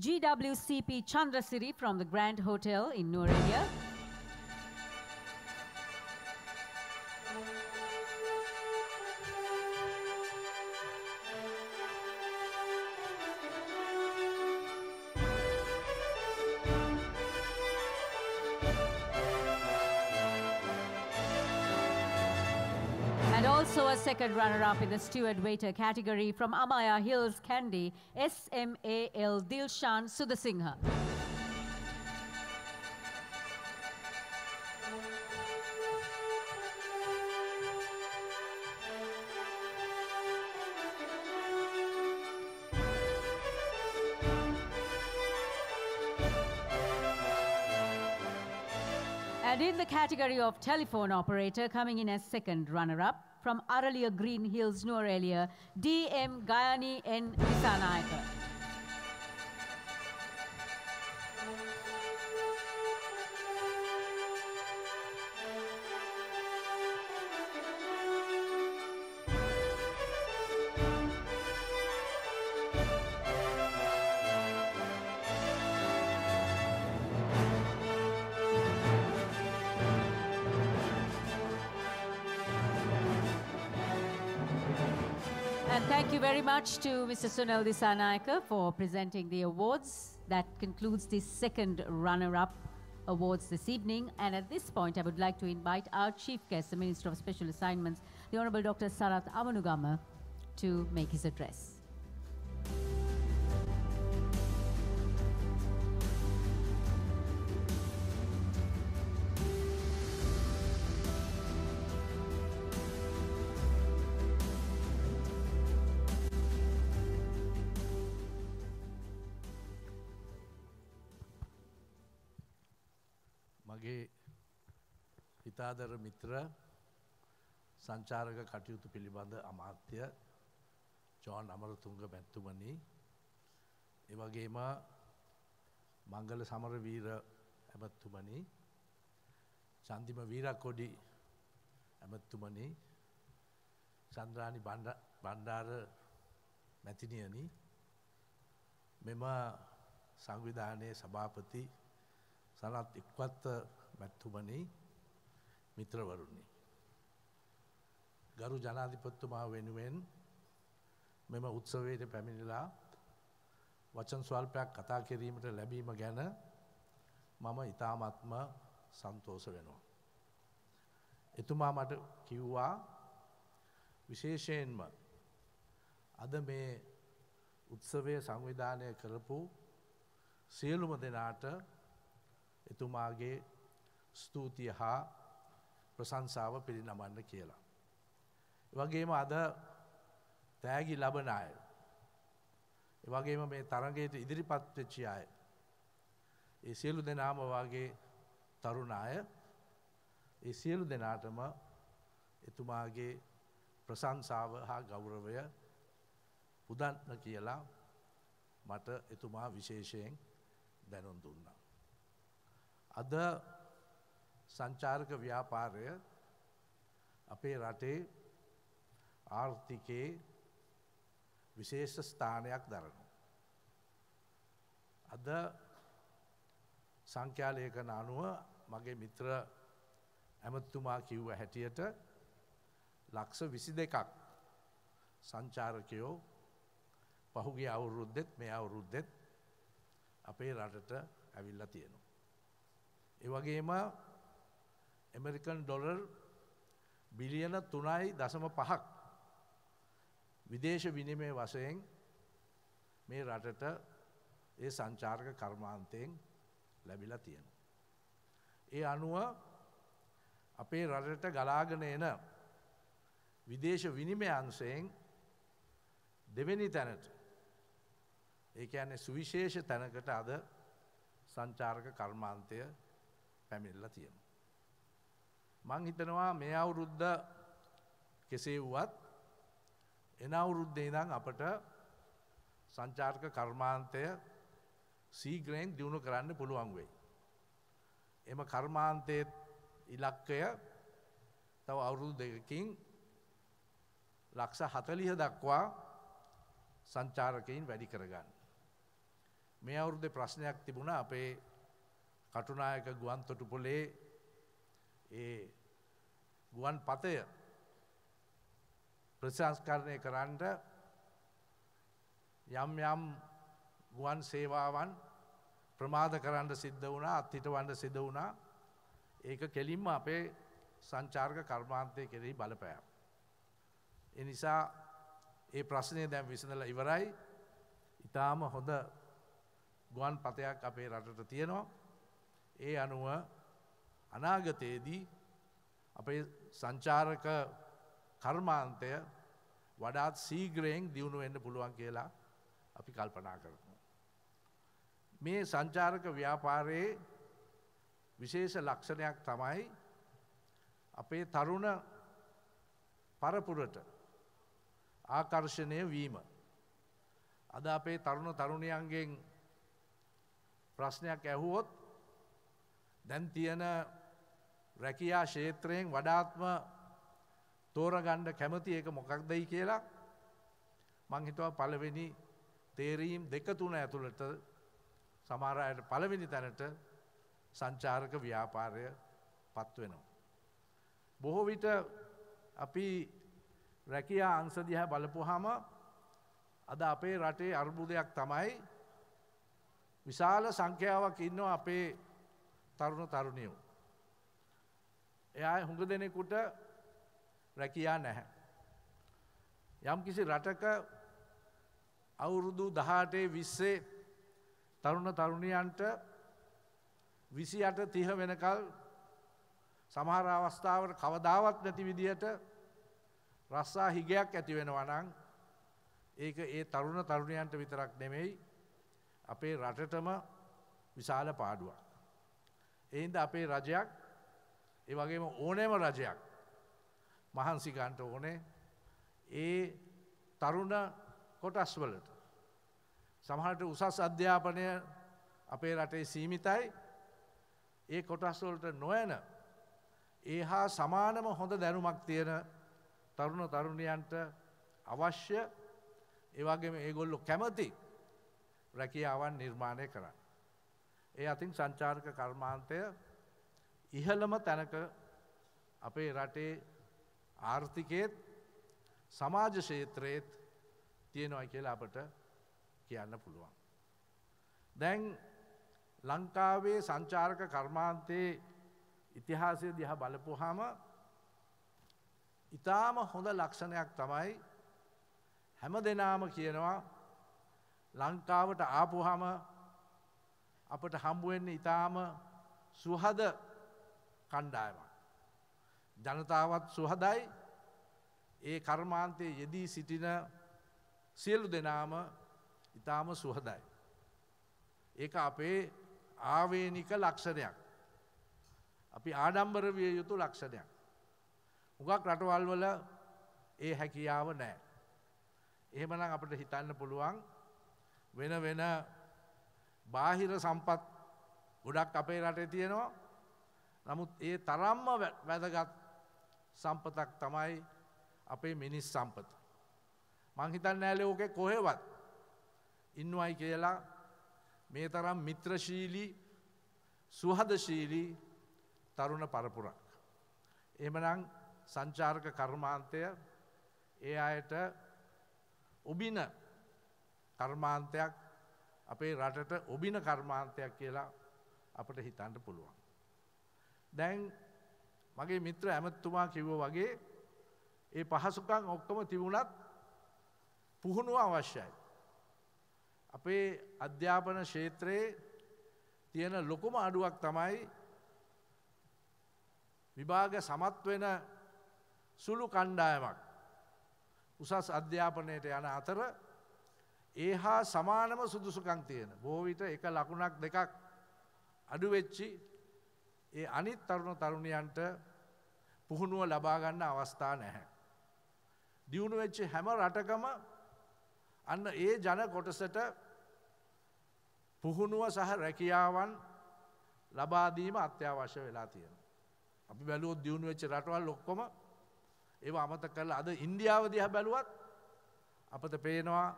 GWCP Chandrasiri from the Grand Hotel in Nuwara. And also a second runner-up in the steward waiter category from Amaya Hills Candy, SMAL Dilshan Sudhasingha. And in the category of telephone operator, coming in as second runner-up, from Aralia Green Hills, Nuwara, D.M. Gayani N. Dissanayake. And thank you very much to Mr. Sunil Dissanayake for presenting the awards. That concludes the second runner-up awards this evening. And at this point, I would like to invite our chief guest, the Minister of Special Assignments, the Honorable Dr. Sarath Amanugama, to make his address. මගේ හිතාදර මිත්‍ර සංචාරක කටයුතු පිළිබඳ අමාත්‍ය John Amarathunga මැතිතුමනි, ඒ වගේම මංගල සමරවීර ඇමතිතුමනි, චන්දිම වීරකොඩි ඇමතිතුමනි, චන්ද්‍රානි බණ්ඩාර මැතිණියනි, මෙම සංවිධානයේ සභාපති සනත් ඉක්වත්ත මැතිතුමනි, මිත්‍රවරුනි, ගරු ජනාධිපතිතුමා වෙනුවෙන් මෙම උත්සවයට පැමිණිලා වචන ස්වල්පයක් කතා කිරීමට ලැබීම ගැන මම ඉතාමත්ම සන්තෝෂ වෙනවා. එතුමා මට කිව්වා විශේෂයෙන්ම අද මේ උත්සවය සංවිධානය කරපු සියලුම දෙනාට එතුමාගේ ස්තුතිය හා ප්‍රශංසාව පිරිනමන්න කියලා. එවගේම අද තෑගි ලබන අය, එවගේම මේ තරගයට ඉදිරිපත් වෙච්ච අය, ඒ සියලු දෙනාම වගේ තරුණ අය, ඒ සියලු දෙනාටම එතුමාගේ ප්‍රශංසාව හා ගෞරවය පුදන්න කියලා මට එතුමා විශේෂයෙන් දැනුම් දුන්නා. අද සංචාරක ව්‍යාපාරය අපේ රටේ ආර්ථිකයේ විශේෂ ස්ථානයක් දරනවා. අද සංඛ්‍යාලේඛන අනුව මගේ මිත්‍ර ඇමතිතුමා කිව්ව හැටියට ලක්ෂ 22ක් සංචාරකයෝ පහුගිය අවුරුද්දෙත් මේ අවුරුද්දෙත් අපේ රටට ඇවිල්ලා තියෙනවා. ඒ වගේම ඇමරිකන් ඩොලර් බිලියන 3.5ක් විදේශ විනිමය වශයෙන් මේ රටට ඒ සංචාරක කර්මාන්තයෙන් ලැබිලා තියෙනවා. ඒ අනුව අපේ රටට ගලාගෙන එන විදේශ විනිමය අංශයෙන් දෙවෙනි තැනට, ඒ කියන්නේ සුවිශේෂ තැනකට අද සංචාරක කර්මාන්තය පැමිණිලා තියෙනවා. මං හිතනවා මේ අවුරුද්ද කෙසේ වුවත් එන අවුරුද්දේ ඉඳන් අපට සංචාරක කර්මාන්තය ශීඝ්‍රයෙන් දියුණු කරන්න පුළුවන් වෙයි. එම කර්මාන්තයේ ඉලක්කය තව අවුරුදු දෙකකින් ලක්ෂ 40 දක්වා සංචාරකයින් වැඩි කරගන්න. මේ අවුරුද්දේ ප්‍රශ්නයක් තිබුණා අපේ කටුනායක ගුවන් තොටුපොළේ ඒ ගුවන් පතය ප්‍රසංස්කරණය කරන්න යම් යම් ගුවන් සේවාවන් ප්‍රමාද කරන්න සිද්ධ වුණා, අත්හිටවන්න සිද්ධ වුණා. ඒක කෙලින්ම අපේ සංචාරක කර්මාන්තය කෙරෙහි බලපෑම. ඒ නිසා ඒ ප්‍රශ්නය දැන් විසඳලා ඉවරයි. ඊටාම හොඳ ගුවන් පතයක් අපේ රටට තියෙනවා. ඒ අනුව අනාගතයේදී අපේ සංචාරක කර්මාන්තය වඩාත් ශීඝ්‍රයෙන් දියුණු වෙන්න පුළුවන් කියලා අපි කල්පනා කරනවා. මේ සංචාරක ව්‍යාපාරයේ විශේෂ ලක්ෂණයක් තමයි අපේ තරුණ පරපුරට ආකර්ෂණය වීම. අද අපේ තරුණ තරුණියන්ගෙන් ප්‍රශ්නයක් ඇහුවොත් දැන් තියෙන රැකියා ක්ෂේත්‍රයෙන් වඩාත්ම තෝරගන්න කැමති එක මොකක්දයි කියලා මං හිතුවා පළවෙනි තේරීම් 2-3 ඇතුළත සමහර අයට පළවෙනි තැනට සංචාරක ව්‍යාපාරය පත් වෙනවා. බොහෝ විට අපි රැකියා අංශ දිහා බලපුවාම අද අපේ රටේ අර්බුදයක් තමයි විශාල සංඛ්‍යාවක් ඉන්නවා අපේ තරුණ තරුණියෝ. එයා හුඟ දෙනෙකුට රැකියා නැහැ. යම් කිසි රටක අවුරුදු 18-20 තරුණ තරුණියන්ට 28-30 වෙනකල් සමහර අවස්ථාවල කවදාවත් නැති විදියට රස්සා හිගයක් ඇති වෙනවා නම් ඒක ඒ තරුණ තරුණියන්ට විතරක් නෙමෙයි අපේ රටටම විශාල පාඩුවක්. ඒ හින්දා අපේ රජයක් ඒ වගේම ඕනෑම රජයක් මහන්සි ගන්න ඕනේ ඒ තරුණ කොටස් වලට. සමහරට උසස් අධ්‍යාපනය අපේ රටේ සීමිතයි. ඒ කොටස් වලට නොයන ඒ හා සමානම හොඳ දැනුමක් තියෙන තරුණ තරුණියන්ට අවශ්‍ය ඒ වගේම ඒගොල්ලෝ කැමති රැකියාවන් නිර්මාණය කරන්න. ඒ අතින් සංචාරක කර්මාන්තය ඉහළම තැනක අපේ රටේ ආර්ථිකයේත් සමාජ ක්ෂේත්‍රයේත් තියෙනවා කියලා අපට කියන්න පුළුවන්. දැන් ලංකාවේ සංචාරක කර්මාන්තයේ ඉතිහාසය දිහා බලපුවාම ඊටාම හොඳ ලක්ෂණයක් තමයි හැම දෙනාම කියනවා ලංකාවට ආපුවාම අපට හම්බ වෙන්නේ ඊටාම සුහද කණ්ඩායමක්. ජනතාවත් සුහදයි. ඒ කර්මාන්තයේ යෙදී සිටින සියලු දෙනාම ඊටාම සුහදයි. ඒක අපේ ආවේනික ලක්ෂණයක්. අපි ආඩම්බර විය යුතු ලක්ෂණයක්. හුඟක් රටවල් වල ඒ හැකියාව නැහැ. එහෙමනම් අපිට හිතන්න පුළුවන් වෙන වෙන බාහිර සම්පත් ගොඩක් අපේ රටේ තියෙනවා. නමුත් ඒ තරම්ම වැදගත් සම්පතක් තමයි අපේ මිනිස් සම්පත. මං හිතන්නේ නැහැ ලෝකේ කොහෙවත් ඉන්නවයි කියලා මේ තරම් මිත්‍රශීලී සුහදශීලී තරුණ පරපුරක්. එහෙමනම් සංචාරක කර්මාන්තය ඒ අයට ඔබින කර්මාන්තයක් අපේ රටට ඔබින කර්මාන්තයක් කියලා අපට හිතන්න පුළුවන්. දැන් මගේ මිත්‍ර ඇමතුමා කිව්වා වගේ ඒ පහසුකම් ඔක්කොම තිබුණත් පුහුණුව අවශ්‍යයි. අපේ අධ්‍යාපන ක්ෂේත්‍රයේ තියෙන ලොකුම අඩුවක් තමයි විභාග සමත් වෙන සුළු කණ්ඩායමක් උසස් අධ්‍යාපනයට යන අතර ඒ හා සමානම සුදුසුකම් තියෙන බොහෝ විට එක ලකුණක් දෙකක් අඩු වෙච්චි ඒ අනිත් තරුණ තරුණියන්ට පුහුණුව ලබා ගන්න අවස්ථා නැහැ. දියුණු වෙච්ච හැම රටකම අන්න ඒ ජන කොටසට පුහුණුව සහ රැකියාවන් ලබා දීම අත්‍යවශ්‍ය වෙලා තියෙනවා. අපි බැලුවොත් දියුණු වෙච්ච රටවල් ඔක්කොම ඒව අමතක කරලා අද ඉන්දියාව දිහා බැලුවත් අපිට පේනවා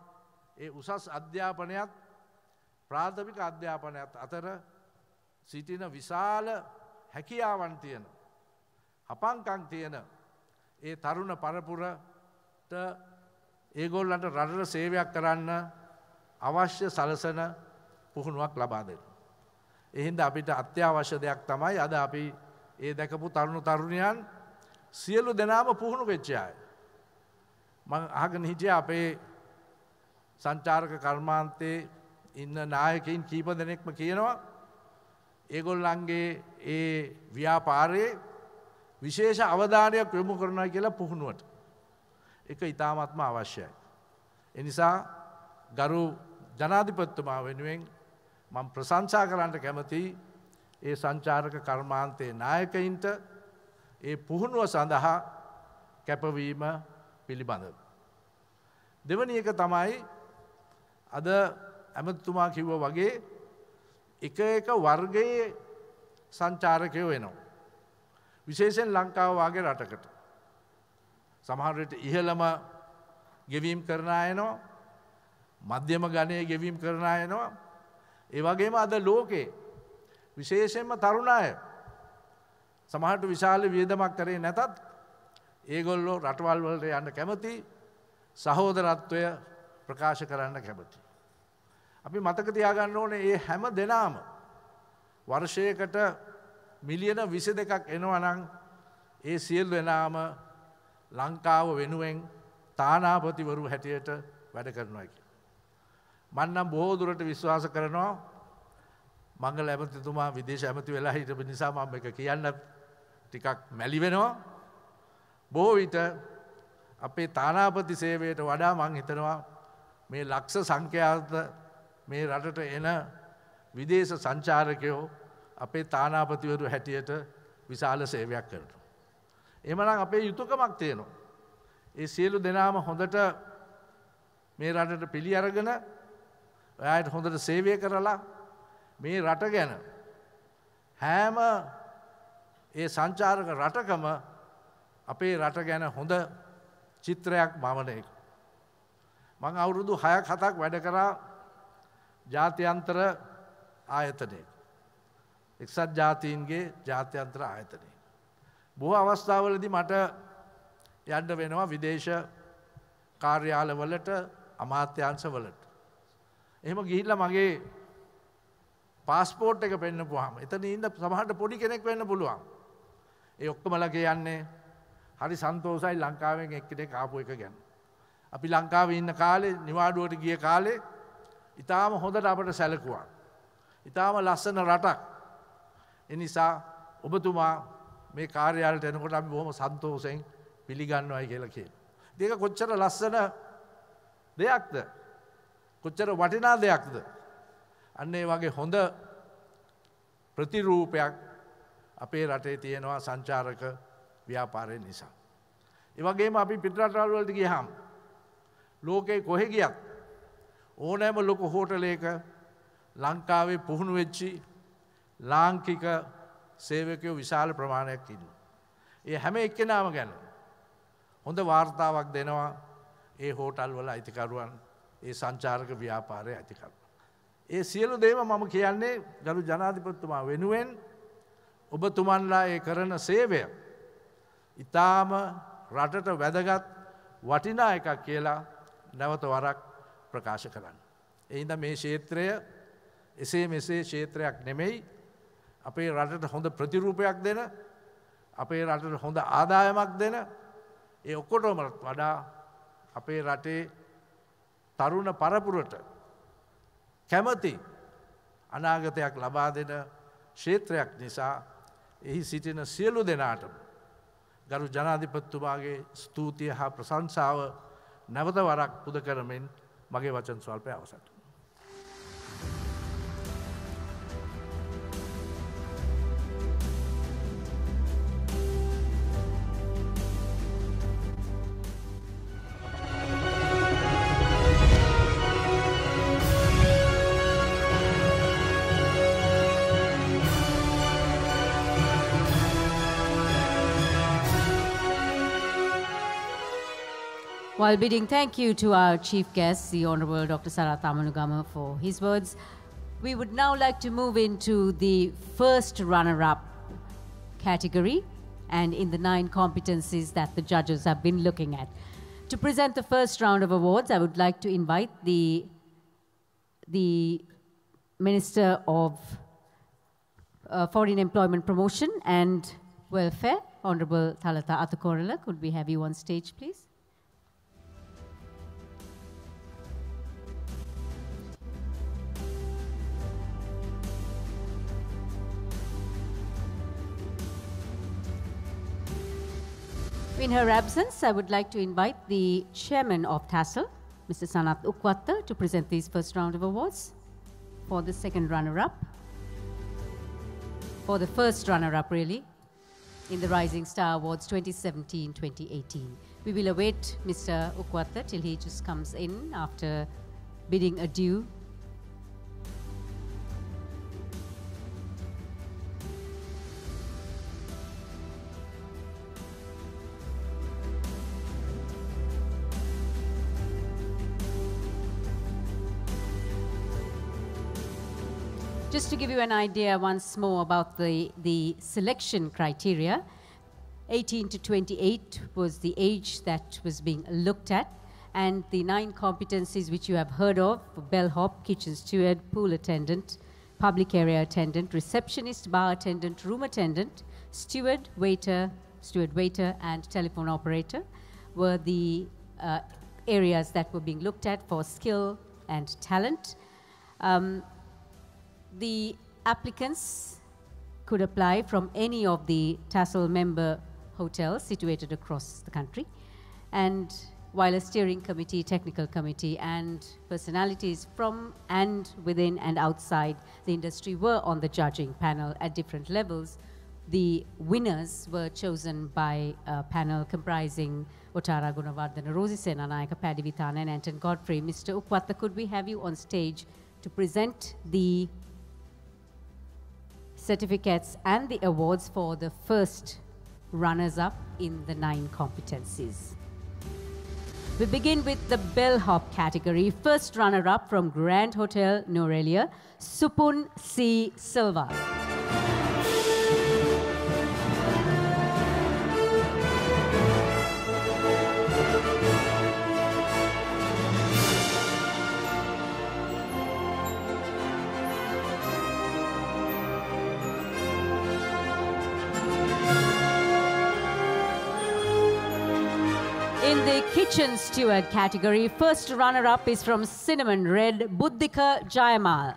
ඒ උසස් අධ්‍යාපනයත් ප්‍රාථමික අධ්‍යාපනයත් අතර සිටින විශාල හැකියාවන් තියෙන හපංකම් තියෙන ඒ තරුණ පරපුරට ඒගොල්ලන්ට රටට සේවයක් කරන්න අවශ්‍ය සලසන පුහුණුවක් ලබා දෙන්න. ඒ හින්දා අපිට අත්‍යවශ්‍ය දෙයක් තමයි අද අපි ඒ දැකපු තරුණ තරුණියන් සියලු දෙනාම පුහුණු වෙච්ච අය. මම අහගෙන හිටියා අපේ සංචාරක කර්මාන්තයේ ඉන්න නායකයින් කීප දෙනෙක්ම කියනවා ඒගොල්ලන්ගේ ඒ ව්‍යාපාරයේ විශේෂ අවධානයක් යොමු කරනවා කියලා පුහුණුවට. ඒක ඉතාමත්ම අවශ්‍යයි. ඒ නිසා ගරු ජනාධිපතිතුමා වෙනුවෙන් මම ප්‍රශංසා කරන්න කැමතියි ඒ සංචාරක කර්මාන්තයේ නායකයින්ට ඒ පුහුණුව සඳහා කැපවීම පිළිබඳව. දෙවැනි එක තමයි අද ඇමතිතුමා කිව්වා වගේ එක එක වර්ගයේ සංචාරකයෝ වෙනවා. විශේෂයෙන් ලංකාව වගේ රටකට. සමහර විට ඉහළම ගෙවීම් කරන අය එනවා. මධ්‍යම ගණයේ ගෙවීම් කරන අය එනවා. ඒ වගේම අද ලෝකේ විශේෂයෙන්ම තරුණ අය සමහරට විශාල වියදමක් කරේ නැතත් ඒගොල්ලෝ රටවල් වලට යන්න කැමති සහෝදරත්වය ප්‍රකාශ කරන්න කැමති. අපි මතක තියාගන්න ඕනේ මේ හැම දෙනාම වර්ෂයකට මිලියන 22ක් එනවා නම් ඒ සියලු දෙනාම ලංකාව වෙනුවෙන් තානාපතිවරු හැටියට වැඩ කරනවා කියලා. මම නම් බොහෝ දුරට විශ්වාස කරනවා මංගල ඇමතිතුමා විදේශ ඇමති වෙලා හිටපු නිසා මම මේක කියන්න ටිකක් මැලි වෙනවා. බොහෝ විට අපේ තානාපති සේවයට වඩා මං හිතනවා මේ ලක්ෂ සංඛ්‍යාත මේ රටට එන විදේශ සංචාරකයෝ අපේ තානාපතිවරු හැටියට විශාල සේවයක් කරනවා. එහෙමනම් අපේ යුතුයකමක් තියෙනවා. ඒ සියලු දෙනාම හොඳට මේ රටට පිළි අරගෙන ඔයාලට හොඳට සේවය කරලා මේ රට ගැන හැම ඒ සංචාරක රටකම අපේ රට ගැන හොඳ චිත්‍රයක් මවන එක. මං අවුරුදු 6ක් 7ක් වැඩ කරා ජාත්‍යන්තර ආයතනයක. එක්සත් ජාතීන්ගේ ජාත්‍යන්තර ආයතනය. බොහෝ අවස්ථාවලදී මට යන්න වෙනවා විදේශ කාර්යාලවලට අමාත්‍යාංශවලට. එහෙම ගිහිල්ලා මගේ පාස්පෝට් එක පෙන්නපුවාම එතන ඉන්න සමහරට පොඩි කෙනෙක් වෙන්න පුළුවන්. ඒ ඔක්කොමලා කියන්නේ හරි සන්තෝෂයි ලංකාවෙන් එක්කෙනෙක් ආපු එක ගැන. අපි ලංකාවේ ඉන්න කාලේ නිවාඩුවට ගිය කාලේ ඊටාම හොඳට අපට සැලකුවා. ඊටාම ලස්සන රටක්. ඒ නිසා ඔබතුමා මේ කාර්යාලයට එනකොට අපි බොහොම සන්තෝෂයෙන් පිළිගන්නවයි කියලා කියනවා. ඒක කොච්චර ලස්සන දෙයක්ද? කොච්චර වටිනා දෙයක්ද? අන්න ඒ වගේ හොඳ ප්‍රතිරූපයක් අපේ රටේ තියෙනවා සංචාරක ව්‍යාපාරය නිසා. ඒ වගේම අපි පිටරටවල් වලට ගියහම ලෝකේ කොහෙ ගියත් ඕනෑම ලොකු හෝටලයක ලංකාවේ පුහුණු වෙච්චි ලාංකික සේවකයෝ විශාල ප්‍රමාණයක් ඉන්නවා. ඒ හැම එක්කෙනාම ගැන හොඳ වාර්තාවක් දෙනවා ඒ හෝටල් වල අයිතිකරුවන්, ඒ සංචාරක ව්‍යාපාරයේ අයිතිකරුවන්. ඒ සියලු දේම මම කියන්නේ ගරු ජනාධිපතිතුමා වෙනුවෙන් ඔබතුමන්ලා ඒ කරන සේවය ඊටාම රටට වැදගත් වටිනා එකක් කියලා නැවත වරක් ප්‍රකාශ කරන්න. ඒ හින්දා මේ ක්ෂේත්‍රය එසේ මෙසේ ක්ෂේත්‍රයක් නෙමෙයි. අපේ රටට හොඳ ප්‍රතිරූපයක් දෙන, අපේ රටට හොඳ ආදායමක් දෙන, ඒ ඔක්කොටම වඩා අපේ රටේ තරුණ පරපුරට කැමති අනාගතයක් ලබා දෙන ක්ෂේත්‍රයක් නිසා එහි සිටින සියලු දෙනාටම ගරු ජනාධිපතිතුමාගේ ස්තුතිය හා ප්‍රශංසාව නැවත වරක් පුද කරමින් මගේ වචන ස්වල්පය අවසන්. While bidding thank you to our chief guest, the Honorable Dr. Sarath Amanugama, for his words, we would now like to move into the first runner-up category and in the 9 competencies that the judges have been looking at. To present the first round of awards, I would like to invite the Minister of Foreign Employment Promotion and Welfare, Honorable Thalatha Athukorala. Could we have you on stage, please? In her absence, I would like to invite the chairman of THASL, Mr. Sanath Ukwatta, to present these first round of awards for the second runner-up. For the first runner-up, really, in the Rising Star Awards 2017-2018. We will await Mr. Ukwatta till he just comes in after bidding adieu. Just to give you an idea once more about the selection criteria, 18 to 28 was the age that was being looked at, and the 9 competencies which you have heard of: bellhop, kitchen steward, pool attendant, public area attendant, receptionist, bar attendant, room attendant, steward waiter, and telephone operator were the areas that were being looked at for skill and talent. The applicants could apply from any of the THASL member hotels situated across the country. And while a steering committee, technical committee, and personalities from and within and outside the industry were on the judging panel at different levels, the winners were chosen by a panel comprising Otara Gunawardana, Rosie Senanayaka, Paddy Vitana, and Anton Godfrey. Mr. Ukwatta, could we have you on stage to present the certificates and the awards for the first runners-up in the 9 competencies. We begin with the bellhop category. First runner-up from Grand Hotel Norelia, Supun C. Silva. In the kitchen steward category, first runner-up is from Cinnamon Red, Buddhika Jayamal.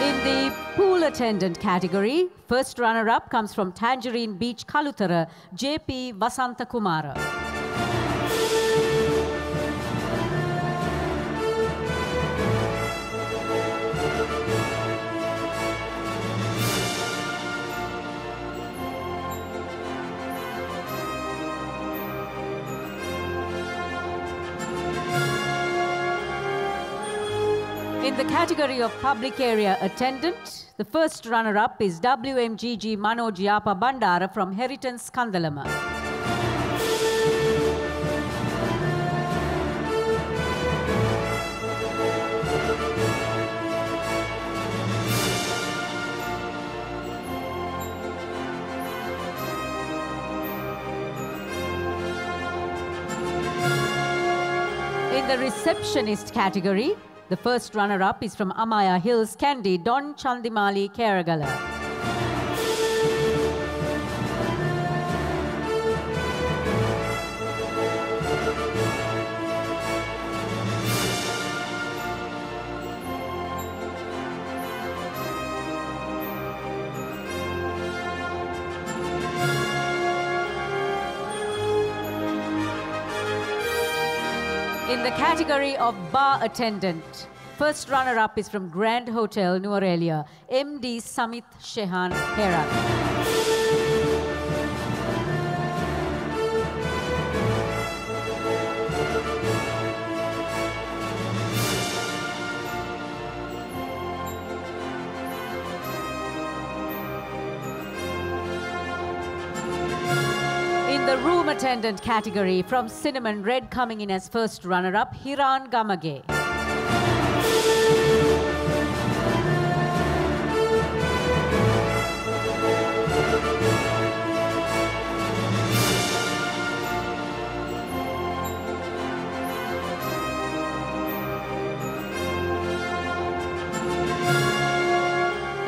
In the pool attendant category, first runner-up comes from Tangerine Beach, Kalutara, JP Vasanta Kumara. In the category of public area attendant, the first runner-up is WMGG Manoj Yapa Bandara from Heritance Kandalama. In the receptionist category, the first runner-up is from Amaya Hills, Kandy, Don Chandimali Keragala. In the category of bar attendant, first runner-up is from Grand Hotel, Nuarelia, MD Samit Shehan Herat. In the room attendant category, from Cinnamon Red coming in as first runner-up, Hiran Gamage.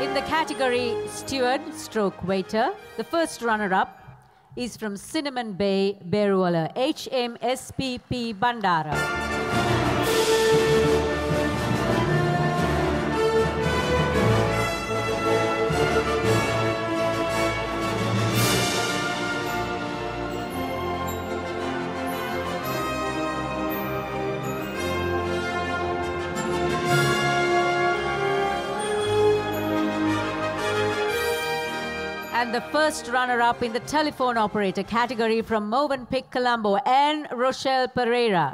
In the category steward stroke waiter, the first runner-up is from Cinnamon Bay, Beruala, HMSPP Bandara. And the first runner-up in the telephone operator category from Movenpick, Colombo, Anne Rochelle Pereira.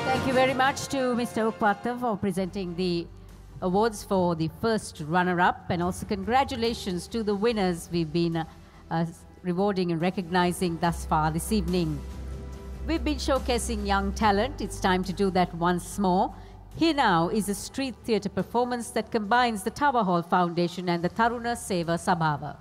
Thank you very much to Mr. Ukpata for presenting the awards for the first runner-up, and also congratulations to the winners we've been rewarding and recognizing thus far this evening. We've been showcasing young talent. It's time to do that once more. Here now is a street theatre performance that combines the Tower Hall Foundation and the Taruna Seva Sabhava.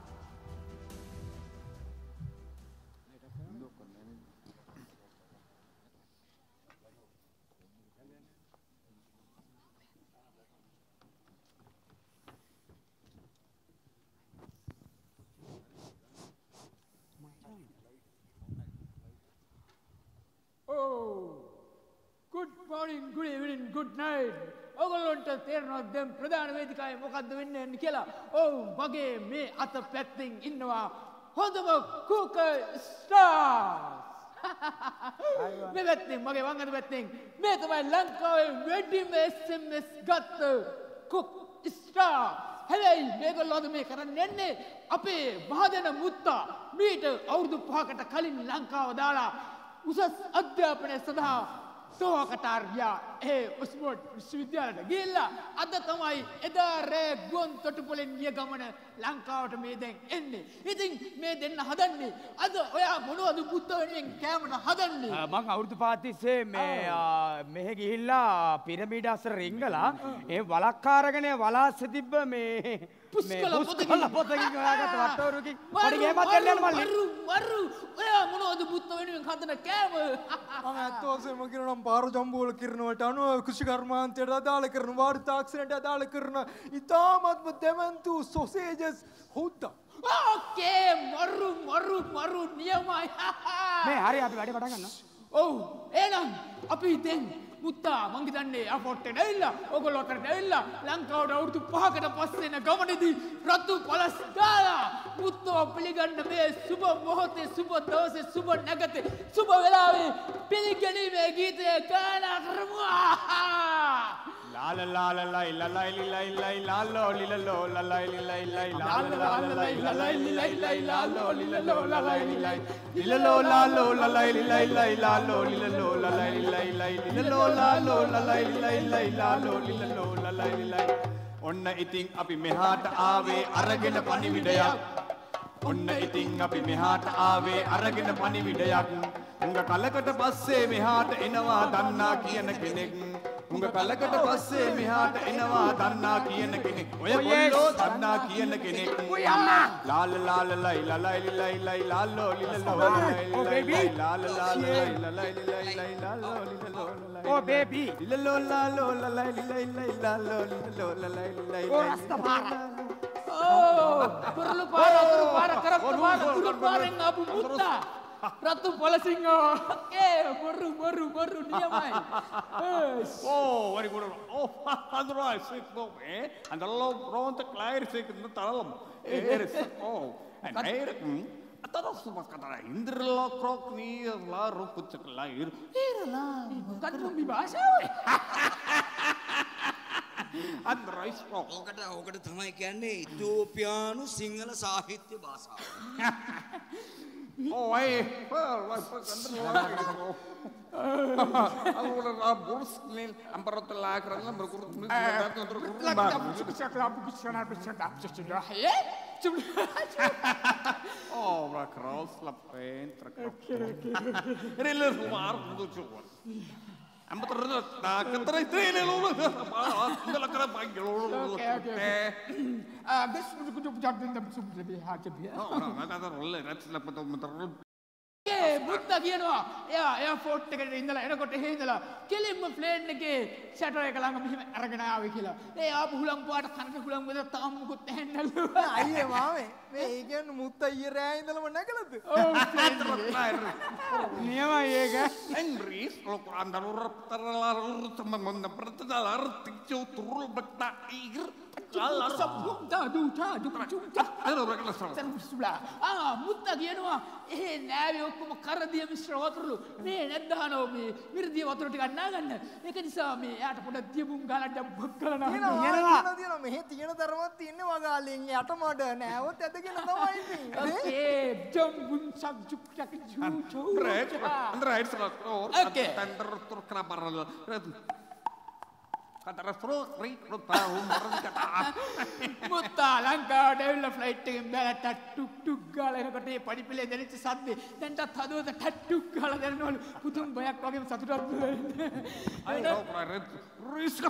Oh, good morning, good evening, good night. ඔගොල්ලොන්ට තේරෙනවද දැන් ප්‍රධාන වේදිකාවේ මොකද්ද වෙන්නේ කියලා? ඔව් මගේ මේ අත පැත්තෙන් ඉන්නවා හොඳම කුක ස්ටාර්ස්. මේ පැත්තෙන් මගේ වම් අත පැත්තෙන් මේ තමයි ලංකාවේ වැඩිම SMS ගත්ත කුක් ස්ටාර්. හැබැයි මේගොල්ලෝ අද මේ කරන්න යන්නේ අපේ මහදැන මුත්තා මීට අවුරුදු 5කට කලින් ලංකාව දාලා උසස් අධ්‍යාපනය සඳහා තෝකටාර් ගියා ඒ ඔක්ස්ෆෝඩ් විශ්වවිද්‍යාලයට ගිහිල්ලා අද තමයි එදා රෑ ගුවන් තොටුපළෙන් ගිය ගමන ලංකාවට මේ දැන් එන්නේ. ඉතින් මේ දෙන්න හදන්නේ අද ඔයා මොනවද පුත්ත වෙනුවෙන් කෑමට හදන්නේ? මං අවුරුදු 5 තිස්සේ මේ මෙහෙ ගිහිල්ලා පිරමීඩ අසර රිංගලා ඒ වලක්කාරගෙන වලාස්ස තිබ්බ මේ පුස්කොළ පොතකින් හොයාගත්ත වට්ටෝරුවකින් පොඩි ගේමක් දෙන්න යන මල්ලි. මරු ඔයා මොනවද පුත්ත වෙනුවෙන් හදන කෑම? මම ඇත්ත වශයෙන්ම කියනවා නම් පාර ජම්බෝල කිරණවට අනුව කෘෂි කර්මාන්තයට අදාළ කරන වාර්තා තාක්ෂණයට අදාළ කරන ඉතාමත්ම දෙමන්තු සොසේජස් හොද්දා. ඕකේ මරු නියමයි. මේ හරි අපි වැඩේ පටන් ගන්නවා. ඔව් එහෙනම් අපි දැන් මුත්තා මං හිතන්නේ එයාපෝට් එකට ඇවිල්ලා ඔයගොල්ලෝ අතරට ඇවිල්ලා ලංකාවට අවුරුදු 5කට පස්සේ එන ගමනේදී රතු පළස් දාලා මුත්තව පිළිගන්න මේ සුබ මොහොතේ සුබ දවසේ සුබ නැගතේ සුබ වෙලාවේ පිළිගැනීමේ ගීතය ගායනා කරමු. ලා ලා ලා ලා ලා ලා ලා ලා ලා ලා ලිලලෝ ලා ලා ලා ලා ලා ලා ලා ලා ලා ලා ලිලලෝ ලා ලා ලා ලිලලෝ ලා ලෝ ලා ලා ලා ලා ලා ලිලලෝ ලා ලා ලා ලා ලිලලෝ ලා ලෝ ලා ලා ලා ලා ලා ලිලලෝ ලා ලා ලා ඔන්න ඉතින් අපි මෙහාට ආවේ අරගෙන පණිවිඩයක් ඔන්න ඉතින් අපි මෙහාට ආවේ අරගෙන පණිවිඩයක් උංග කලකට පස්සේ මෙහාට එනවා දන්නා කියන කෙනෙක් උංග කලකට පස්සේ මෙහාට එනවා දන්නා කියන කෙනෙක් ඔය කොල්ලෝ දන්නා කියන කෙනෙක් ඔය අම්මා ලාල ලාල ලයි ලලයි ලයි ලයි ලාලෝ ලිලලෝ ඕ බේබී ලාල ලාල ලයි ලලයි ලයි ලාලෝ ලිලලෝ ඕ බේබී ලිලලෝ ලාලෝ ලලයි ලයි ලයි ලාලෝ ලිලලෝ ලලයි ලයි ඕ රස්තපාර පුරුළු පාර කරපු පාරෙන් ආපු මුත්තා රතු පොලසිංහෝ බොරු නියමයි. Oh, very good. Oh, andra sick no me. Andalo pronto clair sick no talam. Eres oh. And air atados mas katara indrlo krok ni la rupuch clair. Irala කටු විභාෂාව. Andra is oh. ඕකට තමයි කියන්නේ ඉතෝපියානු සිංහල සාහිත්‍ය භාෂාව. Oh, well, මුත්තා කියනවා එයා airport එකට ඉඳලා එනකොට එහෙ ඉඳලා කෙලින්ම ප්ලේන් එකේ ෂැටර් එක ළඟ මෙහෙම අරගෙන ආවේ කියලා. ඒ ආපු හුලම් පාට කනට හුලම් වල තාම මුකුත් ඇහෙන්නලු. අයියේ මාමේ මේ ඒ කියන්නේ මුත්තා ඊයේ රෑ ඉඳලම නැගලද? නියමයි ඒක. Enris kalau andalur terlalu teman-teman pertedalar ticau turul bekta igr මුත්තා කියනවා එහෙ නෑවේ ඔක්කොම කරදිය මිශ්‍ර වතුරලු මේ නැද්දානෝ මේ මිරිදිය වතුර ටිකක් නාගන්න ඒක නිසා මේ එයාට පොඩක් දියබුම් ගාලා ඩබ්බක් කරලා තියෙනවා මෙහෙ තියෙන තරමක් තියෙන්නේ වගාලෙන් යට මඩ නෑවොත් ඇදගෙන තමයි ඉන්නේ ඒ ජම්බුම් සක් ජුක් චක් ජූ චෝ Andra it's tender tur kenapa kata restro rik lu tahu kata මුත්තා ලංකාවට ඇවිල්ලා ෆ්ලයිට් එකෙන් බැලලා ටට්ටුක් ටුක් ගාලා එනකොට මේ පඩිපෙලේ දැනෙච්ච සද්දේ දැන්ටත් හදවත ටට්ටුක් ගාලා දැනෙනවලු පුදුම බයක් වගේම සතුටක් දුවන්නේ ayo risk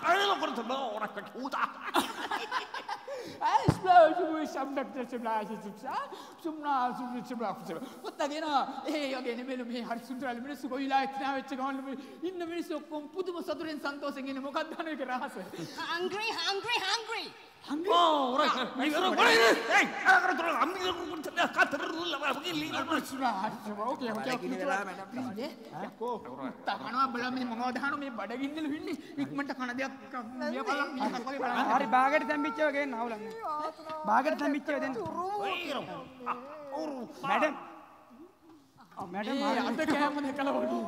ayo korto ora kacuta මුත්තා කියනවා ඒ වගේ නෙමෙලු මේ හරි සුන්දරයි මිනිස්සු කොයිලා එක්නා වෙච්ච ගමන් ඉන්න මිනිස්සු ඔක්කොම පුදුම සතුටෙන් සන්තෝෂෙන් ඉන්නේ මොකක්ද අනේ ඒක රහස Hungry. oh right hey agar terus ambil kata dulu lah begini මුත්තා කනවා බලන්න මේ මොනවද අහන මේ බඩගින්නලු ඉන්නේ ඉක්මනට කන දෙයක් මේ බලන්න මේ වගේ බලන්න හරි බාගෙට තැම්බිච්චව ගේන්න අවුලක් බාගෙට තැම්බිච්චව දෙන්න මැඩම් අද කෑම දෙකලා වගේ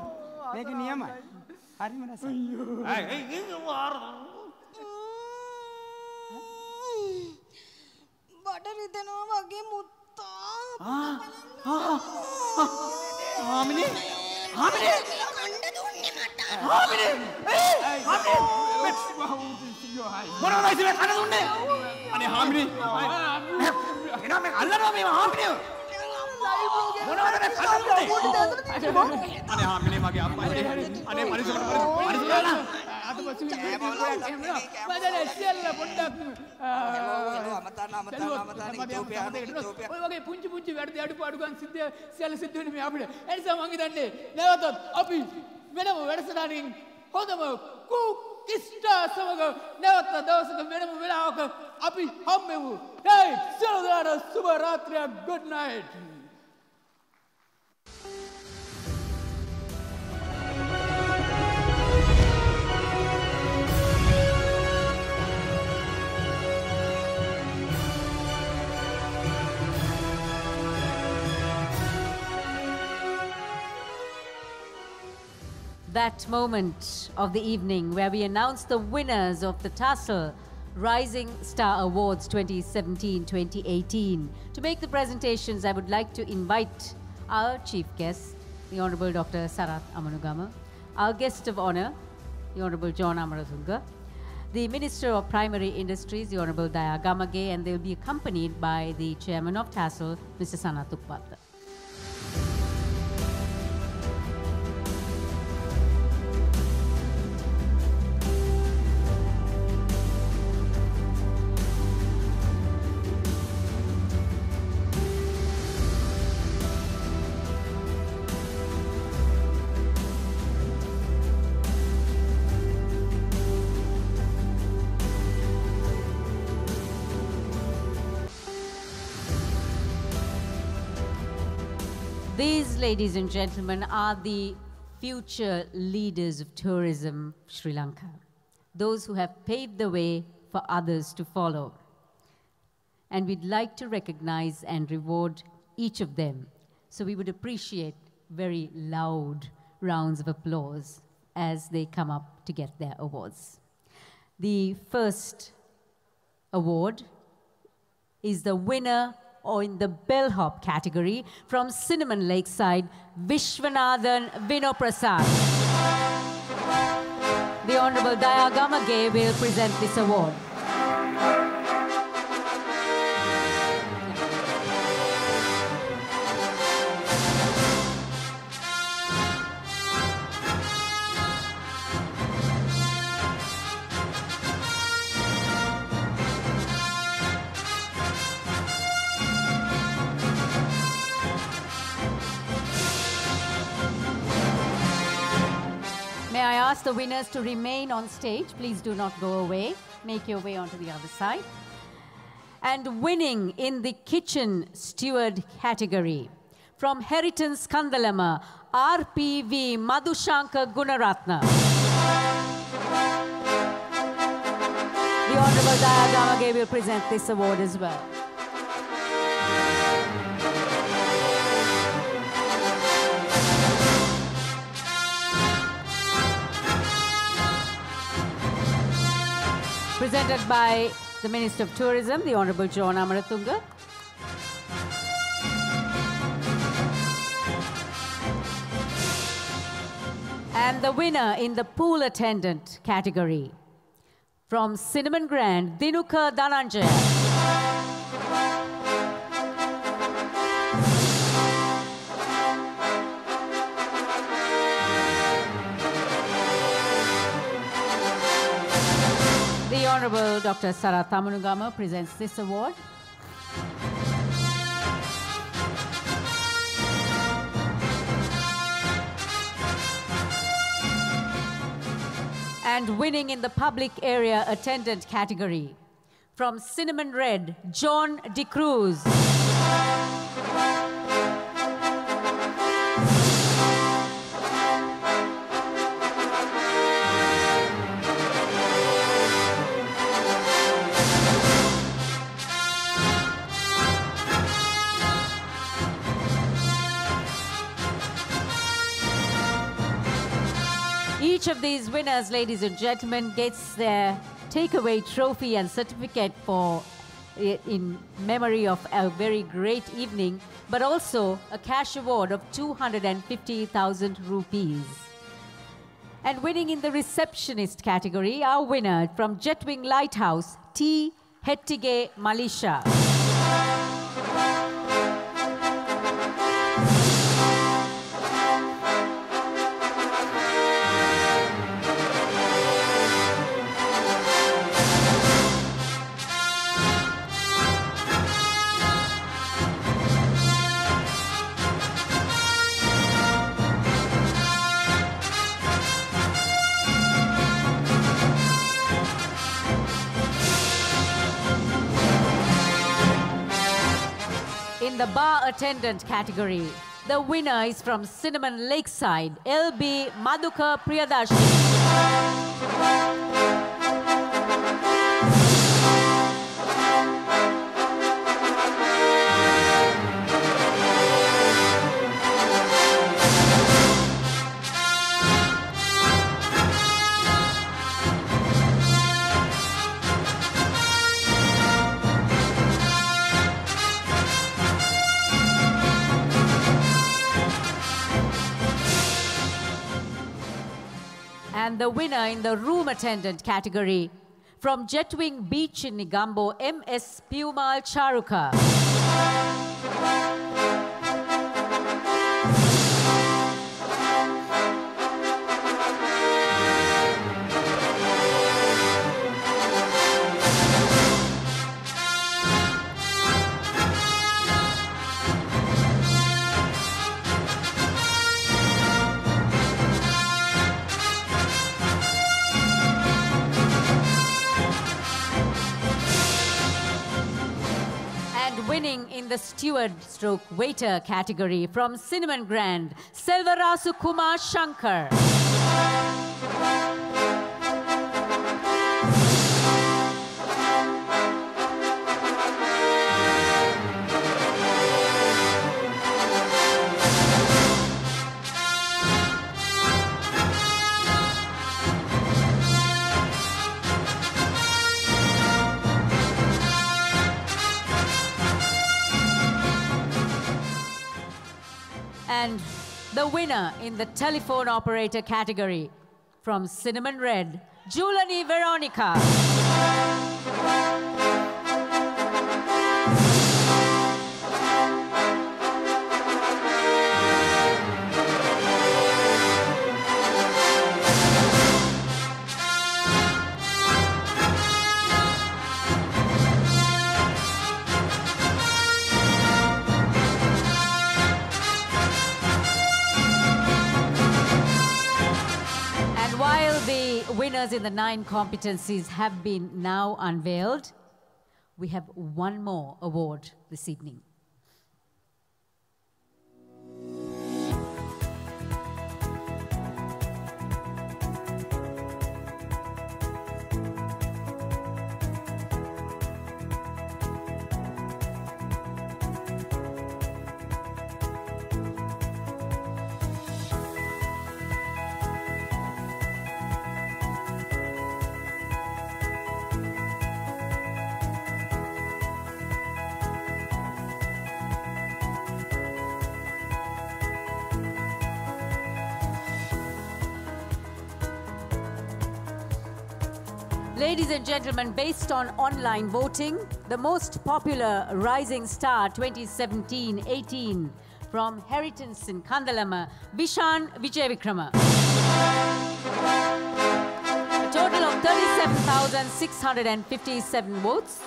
මේක නියමයි හරිම රසයි බඩ රිදෙනවා වගේ මුත්තා. හාමිනේ හාමිනේ කණ්ඩ දුන්නේ මට. හාමිනේ මොනවද ඉතින් කන දුන්නේ? අනේ හාමිනේ එනවා මේ අල්ලනවා මේ හාමිනේ මොනවද මේ කන දුන්නේ? අනේ හාමිනේ මගේ අප්පා අනේ පරිසරලා වගේ පුංචි පුංචි වැඩි අඩුපාඩුකම් සියල්ල සිද්ධ වෙන්නේ මේ අපිට. ඒ නිසා මම හිතන්නේ නැවතත් අපි වෙනම වැඩසටහනින් හොඳම කුකිස්ටා සමග නැවත දවසක වෙනම වෙලාවක අපි හම්බෙමු. hey සියලු දෙනාට සුබ රාත්‍රියක්. good night. That moment of the evening where we announce the winners of the THASL Rising Star Awards 2017-2018. To make the presentations, I would like to invite our chief guest, the Honorable Dr. Sarath Amanugama, our guest of honor, the Honorable John Amarathunga, the Minister of Primary Industries, the Honorable Daya Gamage, and they will be accompanied by the Chairman of THASL, Mr. Sanath Uppatta. These, ladies and gentlemen, are the future leaders of tourism Sri Lanka. Those who have paved the way for others to follow. And we'd like to recognize and reward each of them. So we would appreciate very loud rounds of applause as they come up to get their awards. The first award is the winner or in the bellhop category from Cinnamon Lakeside, Vishwanathan Vinoprasad. The Honorable Daya Gamage will present this award. May I ask the winners to remain on stage? Please do not go away. Make your way onto the other side. And winning in the kitchen steward category from Heritance Kandalama, RPV Madhushankar Gunaratna. The Honorable Daya Gamage will present this award as well. Presented by the Minister of Tourism, the Honorable John Amarathunga. And the winner in the pool attendant category from Cinnamon Grand, Dinuka Dhananjaya. The Honorable Dr. Sarath Amanugama presents this award. And winning in the public area attendant category from Cinnamon Red, John De Cruz. Each of these winners, ladies and gentlemen, gets their takeaway trophy and certificate for in memory of a very great evening, but also a cash award of 250,000 rupees. And winning in the receptionist category, our winner from Jetwing Lighthouse, T. Hettige Malisha. In the bar attendant category, the winner is from Cinnamon Lakeside, LB Madhuka Priyadarshini. And the winner in the room attendant category, from Jetwing Beach in Negombo, M.S. Piumal Charuka. Winning in the steward stroke waiter category from Cinnamon Grand, Selvarasu Kumar Shankar. And the winner in the telephone operator category, from Cinnamon Red, Julani Veronica. Winners in the 9 competencies have been now unveiled. We have one more award this evening. Ladies and gentlemen, based on online voting, the most popular Rising Star 2017-18 from Heritage in Kandalama, Vishan Vijayavikrama. A total of 37,657 votes.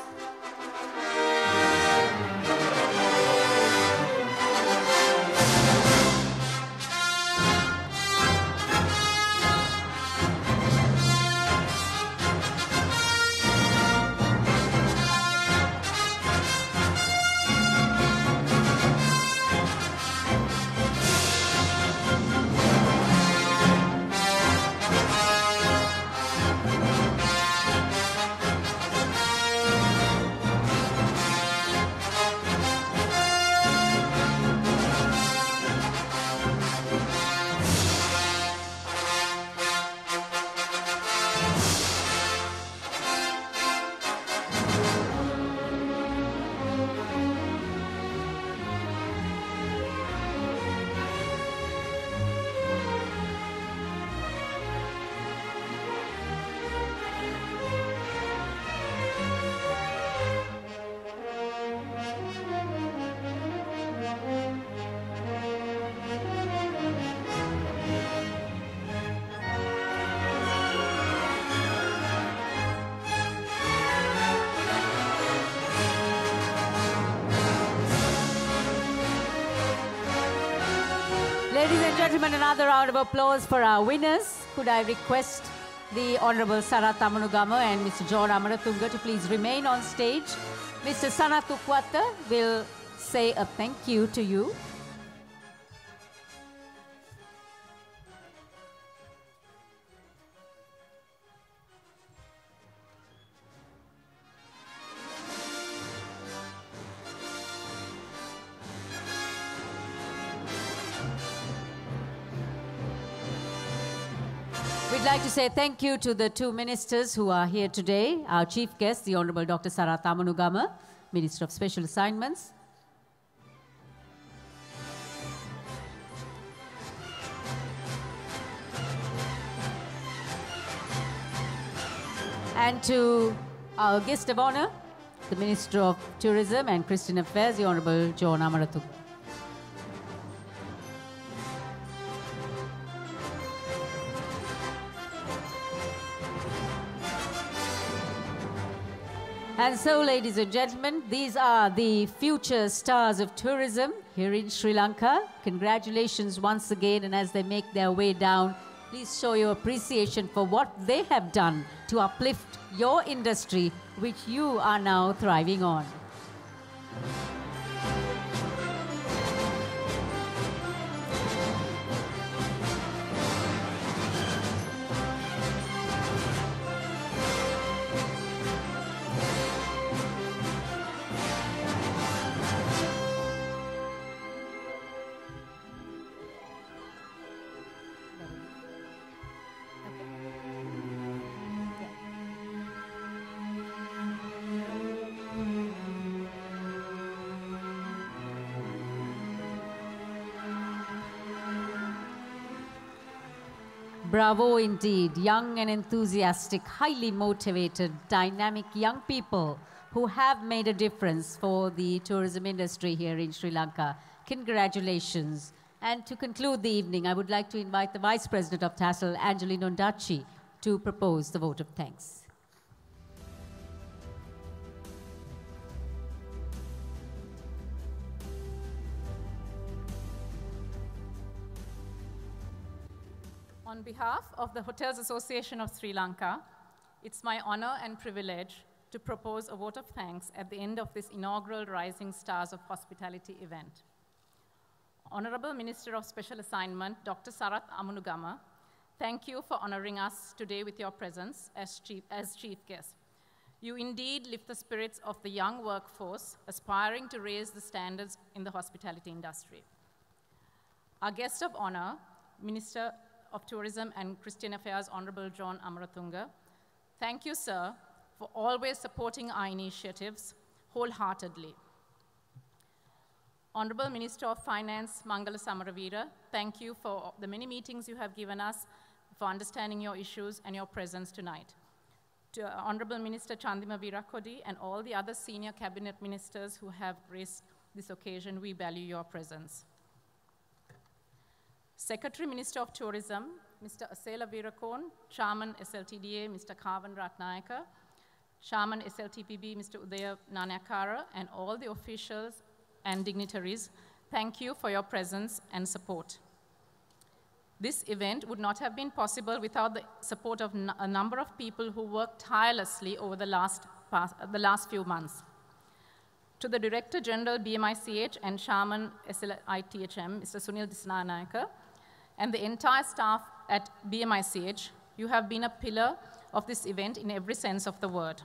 Ladies and gentlemen, another round of applause for our winners. Could I request the Honorable Sarath Amanugama and Mr. John Amaratunga to please remain on stage. Mr. Sanath Ukwata will say a thank you to you. We'd like to say thank you to the two ministers who are here today. Our chief guest, the Honorable Dr. Sarath Amanugama, Minister of Special Assignments. And to our guest of honor, the Minister of Tourism and Christian Affairs, the Honorable John Amaratunga. And so, ladies and gentlemen, these are the future stars of tourism here in Sri Lanka. Congratulations once again, and as they make their way down, please show your appreciation for what they have done to uplift your industry, which you are now thriving on. Bravo indeed, young and enthusiastic, highly motivated, dynamic young people who have made a difference for the tourism industry here in Sri Lanka. Congratulations. And to conclude the evening, I would like to invite the Vice President of THASL, Angelino Ndacci, to propose the vote of thanks. On behalf of the Hotels Association of Sri Lanka, it's my honor and privilege to propose a vote of thanks at the end of this inaugural Rising Stars of Hospitality event. Honorable Minister of Special Assignment, Dr. Sarath Amanugama, thank you for honoring us today with your presence as chief guest. You indeed lift the spirits of the young workforce aspiring to raise the standards in the hospitality industry. Our guest of honor, Minister of Tourism and Christian Affairs, Honorable John Amaratunga. Thank you, sir, for always supporting our initiatives wholeheartedly. Honorable Minister of Finance, Mangala Samaravira, thank you for the many meetings you have given us, for understanding your issues and your presence tonight. To Honorable Minister Chandima Virakodi and all the other senior cabinet ministers who have graced this occasion, we value your presence. Secretary Minister of Tourism, Mr. Asela Virakon, Chairman SLTDA, Mr. Kavan Ratnayaka, Chairman SLTPB, Mr. Udaya Nanakara, and all the officials and dignitaries, thank you for your presence and support. This event would not have been possible without the support of a number of people who worked tirelessly over the last few months. To the Director General BMICH and Chairman SLITHM, Mr. Sunil Dissanayaka, and the entire staff at BMICH, you have been a pillar of this event in every sense of the word.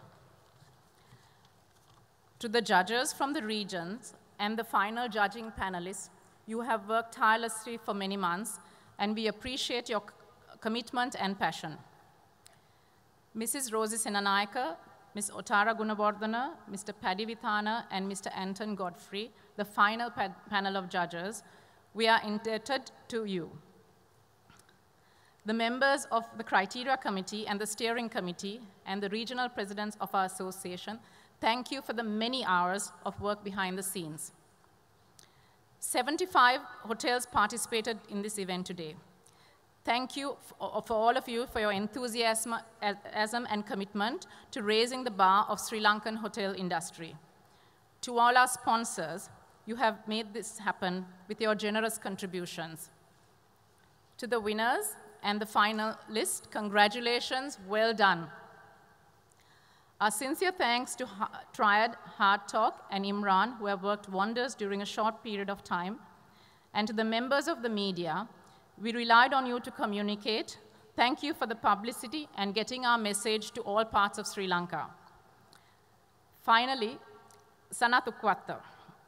To the judges from the regions and the final judging panelists, you have worked tirelessly for many months, and we appreciate your commitment and passion. Mrs. Rosie Senanayaka, Ms. Otara Gunawardana, Mr. Paddy Vithana, and Mr. Anton Godfrey, the final panel of judges, we are indebted to you. The members of the Criteria Committee and the Steering Committee and the regional presidents of our association, thank you for the many hours of work behind the scenes. 75 hotels participated in this event today. Thank you for all of you for your enthusiasm and commitment to raising the bar of Sri Lankan hotel industry. To all our sponsors, you have made this happen with your generous contributions. To the winners and the finalists, congratulations, well done. Our sincere thanks to Triad, Hard Talk, and Imran, who have worked wonders during a short period of time. And to the members of the media, we relied on you to communicate. Thank you for the publicity and getting our message to all parts of Sri Lanka. Finally, Sanat Ukwatta,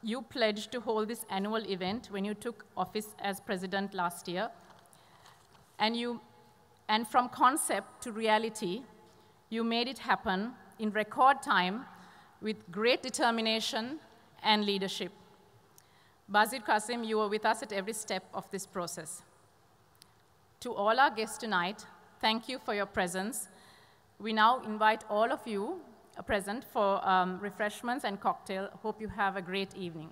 you pledged to hold this annual event when you took office as president last year. And from concept to reality, you made it happen in record time with great determination and leadership. Bazir Qasim, you were with us at every step of this process. To all our guests tonight, thank you for your presence. We now invite all of you present for refreshments and cocktail. Hope you have a great evening.